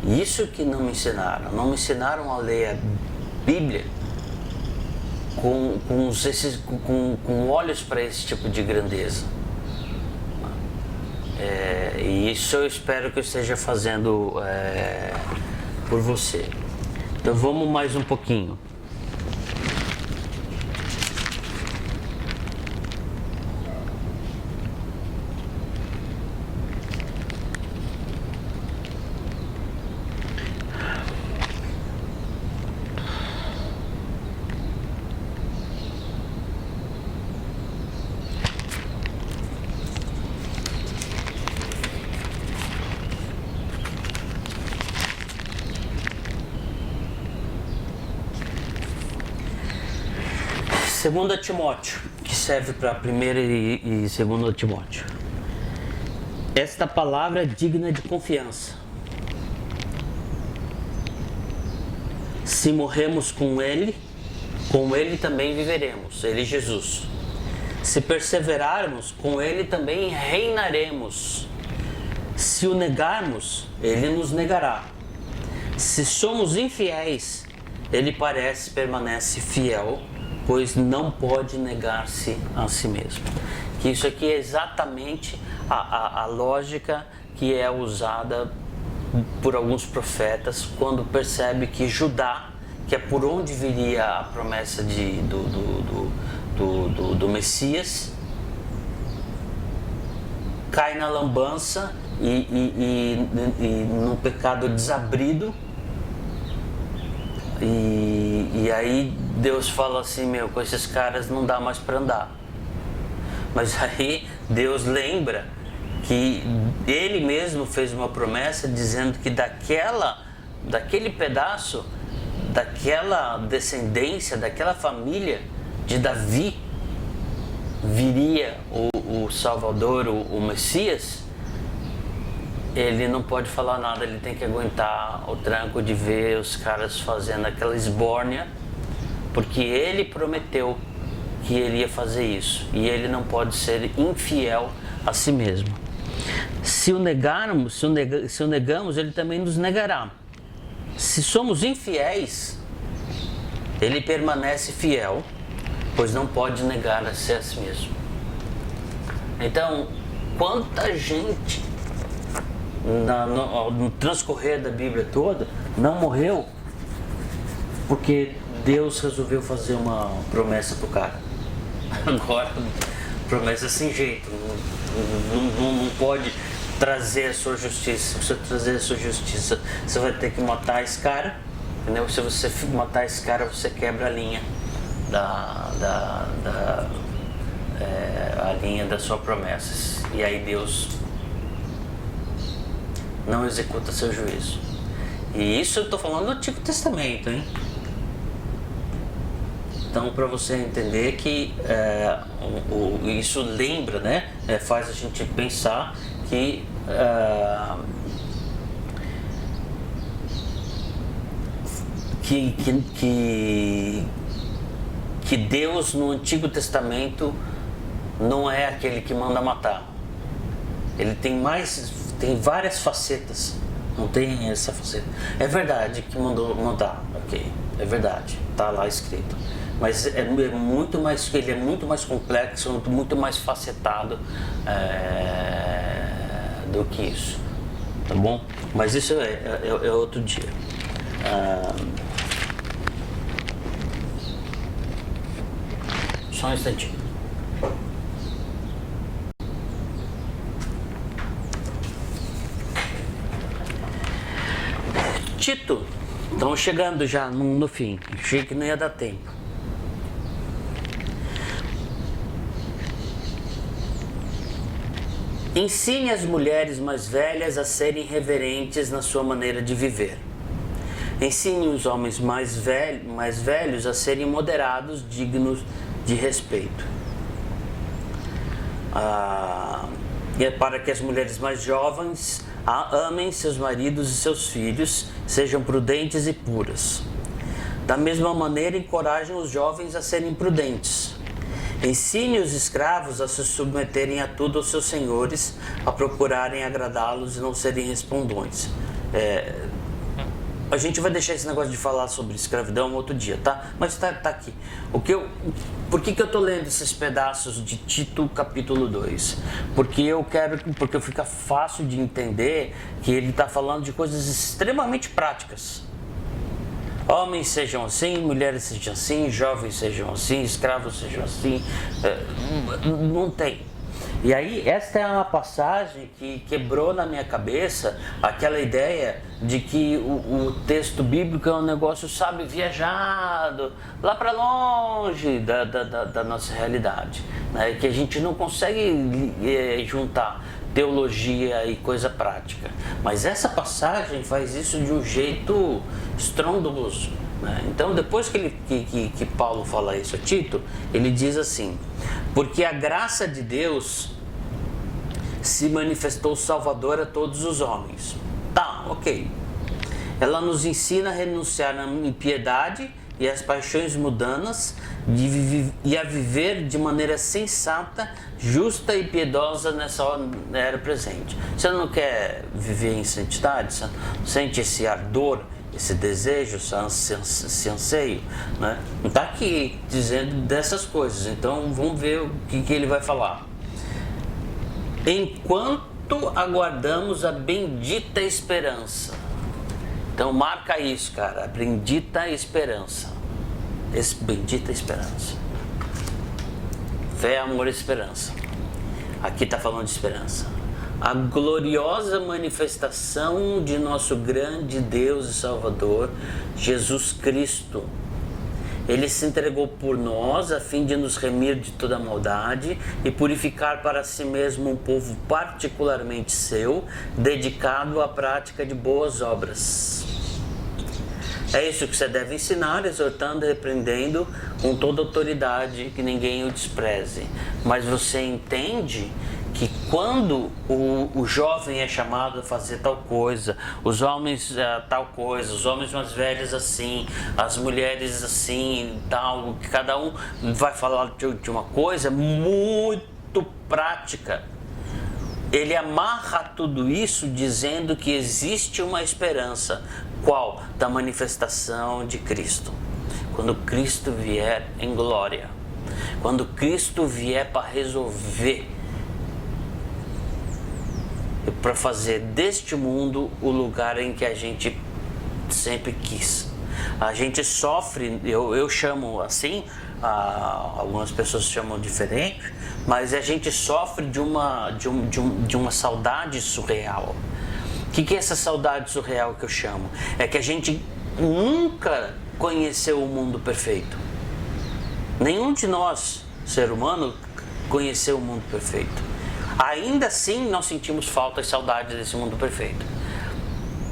Isso que não me ensinaram. Não me ensinaram a ler a Bíblia com olhos para esse tipo de grandeza. E isso eu espero que eu esteja fazendo por você. Então vamos mais um pouquinho. Segunda Timóteo, que serve para 1ª e 2ª Timóteo. Esta palavra é digna de confiança. Se morremos com ele também viveremos, ele Jesus. Se perseverarmos, com ele também reinaremos. Se o negarmos, ele nos negará. Se somos infiéis, ele permanece fiel, pois não pode negar-se a si mesmo. Que isso aqui é exatamente a lógica que é usada por alguns profetas quando percebe que Judá, que é por onde viria a promessa do Messias, cai na lambança e no pecado desabrido. E aí Deus fala assim, com esses caras não dá mais para andar. Mas aí Deus lembra que Ele mesmo fez uma promessa dizendo que daquele pedaço, daquela descendência, daquela família de Davi, viria o Salvador, o Messias. Ele não pode falar nada, ele tem que aguentar o tranco de ver os caras fazendo aquela esbórnia, porque ele prometeu que ele ia fazer isso, e ele não pode ser infiel a si mesmo. Se o negamos, ele também nos negará. Se somos infiéis, ele permanece fiel, pois não pode negar a si mesmo. Então, quanta gente no transcorrer da Bíblia toda não morreu porque Deus resolveu fazer uma promessa pro cara. Agora, promessa sem jeito, não pode trazer a sua justiça. Se você trazer a sua justiça, você vai ter que matar esse cara, entendeu? Se você matar esse cara, você quebra a linha a linha das suas promessas, e aí Deus não executa seu juízo. E isso eu estou falando do Antigo Testamento, hein? Então, para você entender que isso lembra, né? Faz a gente pensar que Deus no Antigo Testamento não é aquele que manda matar. Ele tem várias facetas. Não tem essa faceta. É verdade que mandou matar, ok? É verdade, tá lá escrito. Mas ele é muito mais complexo, muito mais facetado do que isso, tá bom? Mas isso é outro dia. Só um instantinho. Tito, estamos chegando já no fim. Achei que não ia dar tempo. Ensine as mulheres mais velhas a serem reverentes na sua maneira de viver. Ensine os homens mais velhos a serem moderados, dignos de respeito. E é para que as mulheres mais jovens amem seus maridos e seus filhos, sejam prudentes e puras. Da mesma maneira, encorajem os jovens a serem prudentes. Ensine os escravos a se submeterem a tudo aos seus senhores, a procurarem agradá-los e não serem respondões. A gente vai deixar esse negócio de falar sobre escravidão outro dia, tá? Mas tá aqui. Por que eu tô lendo esses pedaços de Tito capítulo 2? Porque fica fácil de entender que ele está falando de coisas extremamente práticas. Homens sejam assim, mulheres sejam assim, jovens sejam assim, escravos sejam assim. Não tem. E aí, esta é uma passagem que quebrou na minha cabeça aquela ideia de que o texto bíblico é um negócio, sabe, viajado, lá para longe da nossa realidade, né? Que a gente não consegue juntar teologia e coisa prática. Mas essa passagem faz isso de um jeito estrondoso, né? Então, depois que Paulo fala isso a Tito, ele diz assim: porque a graça de Deus se manifestou salvadora a todos os homens. Tá, ok. Ela nos ensina a renunciar à impiedade e às paixões mundanas e a viver de maneira sensata, justa e piedosa nessa era presente. Você não quer viver em santidade? Você não sente esse ardor esse desejo, esse anseio, né? Não está aqui dizendo dessas coisas. Então vamos ver o que ele vai falar. Enquanto aguardamos a bendita esperança. Então marca isso, cara, a bendita esperança. Bendita esperança. Fé, amor e esperança. Aqui está falando de esperança. A gloriosa manifestação de nosso grande Deus e Salvador, Jesus Cristo. Ele se entregou por nós a fim de nos remir de toda maldade e purificar para si mesmo um povo particularmente seu, dedicado à prática de boas obras. É isso que você deve ensinar, exortando e repreendendo com toda autoridade, que ninguém o despreze. Mas você entende que quando o jovem é chamado a fazer tal coisa, os homens tal coisa, os homens mais velhos assim, as mulheres assim, tal, que cada um vai falar de uma coisa muito prática. Ele amarra tudo isso dizendo que existe uma esperança. Qual? Da manifestação de Cristo. Quando Cristo vier em glória. Quando Cristo vier para resolver. E para fazer deste mundo o lugar em que a gente sempre quis. A gente sofre, eu chamo assim, algumas pessoas chamam diferente, mas a gente sofre de uma saudade surreal. O que é essa saudade surreal que eu chamo? É que a gente nunca conheceu o mundo perfeito. Nenhum de nós, ser humano, conheceu o mundo perfeito. Ainda assim, nós sentimos falta e saudade desse mundo perfeito.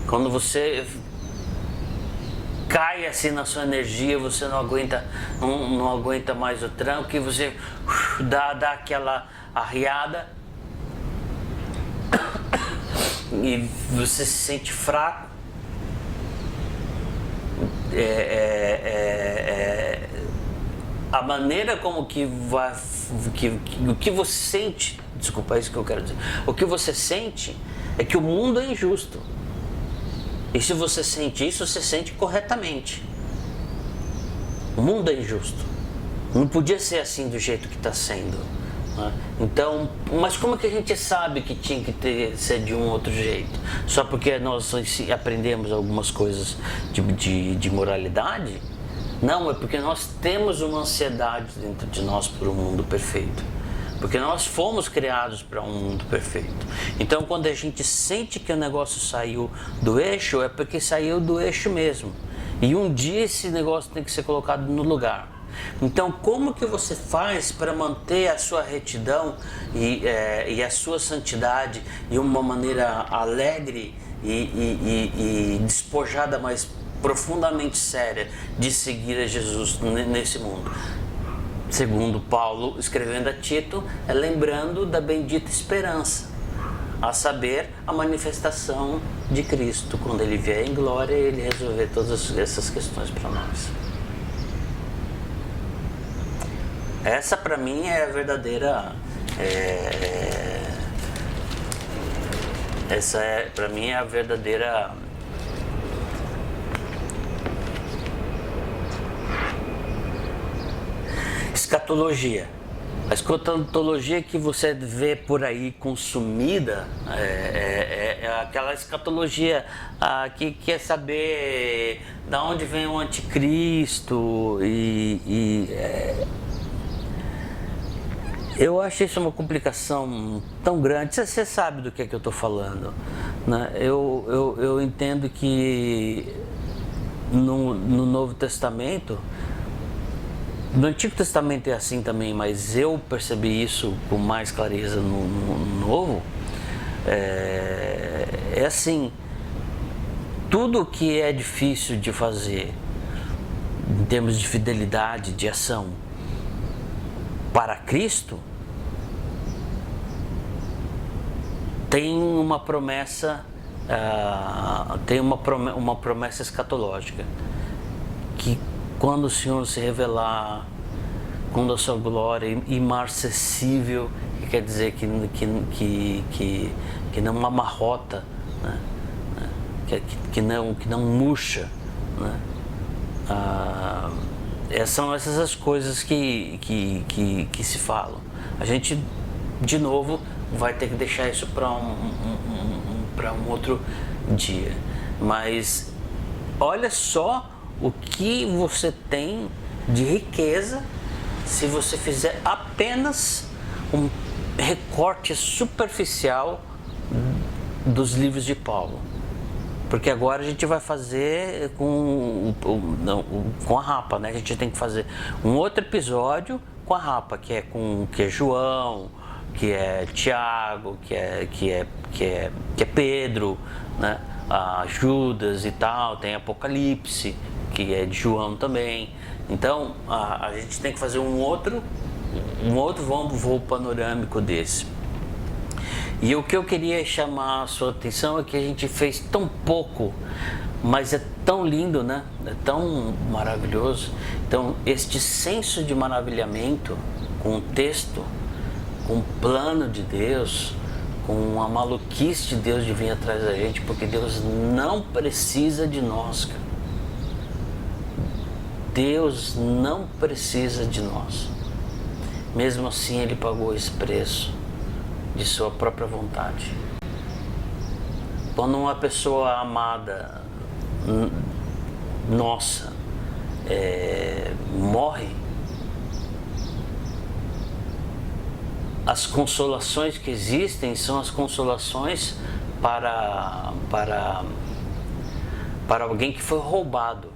Quando você cai assim na sua energia, você não aguenta mais o tranco, e você dá aquela arriada e você se sente fraco. A maneira como o que você sente, desculpa, é isso que eu quero dizer. O que você sente é que o mundo é injusto. E se você sente isso, você sente corretamente. O mundo é injusto. Não podia ser assim do jeito que está sendo. Né? Então, mas como é que a gente sabe que tinha que ser de um outro jeito? Só porque nós aprendemos algumas coisas de moralidade? Não, é porque nós temos uma ansiedade dentro de nós por um mundo perfeito. Porque nós fomos criados para um mundo perfeito. Então, quando a gente sente que o negócio saiu do eixo, é porque saiu do eixo mesmo. E um dia esse negócio tem que ser colocado no lugar. Então, como que você faz para manter a sua retidão e a sua santidade de uma maneira alegre e despojada, mas profundamente séria, de seguir a Jesus nesse mundo? Segundo Paulo, escrevendo a Tito, é lembrando da bendita esperança, a saber, a manifestação de Cristo, quando Ele vier em glória e Ele resolver todas essas questões para nós. Essa para mim é a verdadeira... essa para mim é a verdadeira... escatologia. A escatologia que você vê por aí consumida é aquela escatologia que quer saber de onde vem o anticristo eu acho isso uma complicação tão grande. Você sabe do que é que eu estou falando, né? Eu entendo que no Novo Testamento, no Antigo Testamento é assim também, mas eu percebi isso com mais clareza no Novo. É assim, tudo que é difícil de fazer em termos de fidelidade, de ação para Cristo, tem uma promessa, uma promessa escatológica, que quando o Senhor se revelar, quando a sua glória imarcessível, que quer dizer que não amarrota, né? que não murcha, né? São essas as coisas que se falam. A gente, de novo, vai ter que deixar isso para um outro dia. Mas olha só o que você tem de riqueza se você fizer apenas um recorte superficial dos livros de Paulo. Porque agora a gente vai fazer com a Rapa, né? A gente tem que fazer um outro episódio com a Rapa, que é João, que é Tiago, que é Pedro, né? Judas e tal, tem Apocalipse, que é de João também. Então a gente tem que fazer um outro voo panorâmico desse. E o que eu queria chamar a sua atenção é que a gente fez tão pouco, mas é tão lindo, né? É tão maravilhoso. Então, este senso de maravilhamento com o texto, com o plano de Deus, com a maluquice de Deus de vir atrás da gente, porque Deus não precisa de nós, cara. Deus não precisa de nós. Mesmo assim, Ele pagou esse preço de sua própria vontade. Quando uma pessoa amada nossa morre, as consolações que existem são as consolações para alguém que foi roubado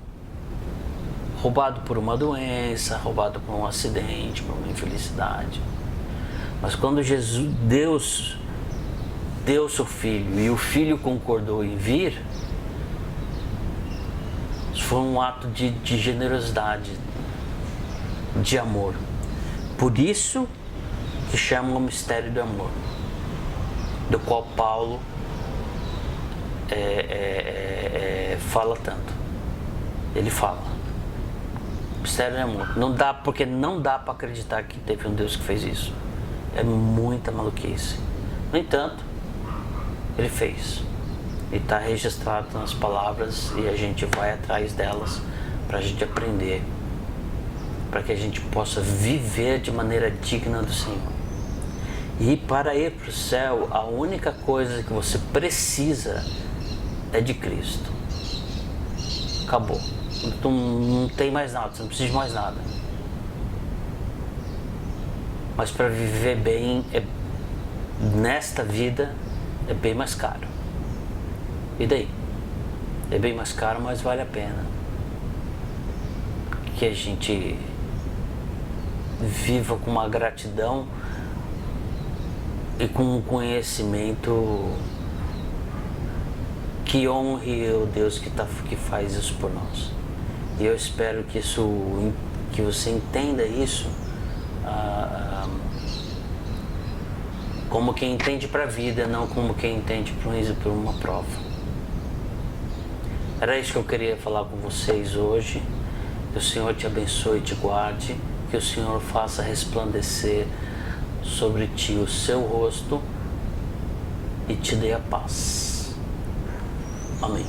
por uma doença, roubado por um acidente, por uma infelicidade. Mas quando Deus deu seu filho e o filho concordou em vir, isso foi um ato de generosidade, de amor. Por isso que chama o mistério do amor, do qual Paulo fala tanto. Ele fala. Mistério do amor. Porque não dá para acreditar que teve um Deus que fez isso. É muita maluquice. No entanto, Ele fez. E está registrado nas palavras e a gente vai atrás delas para a gente aprender, para que a gente possa viver de maneira digna do Senhor. E para ir para o céu, a única coisa que você precisa é de Cristo. Acabou. Não tem mais nada, você não precisa de mais nada. Mas para viver bem nesta vida é bem mais caro. E daí? É bem mais caro, mas vale a pena que a gente viva com uma gratidão e com um conhecimento que honre o Deus que faz isso por nós. E eu espero que você entenda isso como quem entende para a vida, não como quem entende por uma prova. Era isso que eu queria falar com vocês hoje. Que o Senhor te abençoe e te guarde, que o Senhor faça resplandecer sobre ti o seu rosto e te dê a paz. Amém.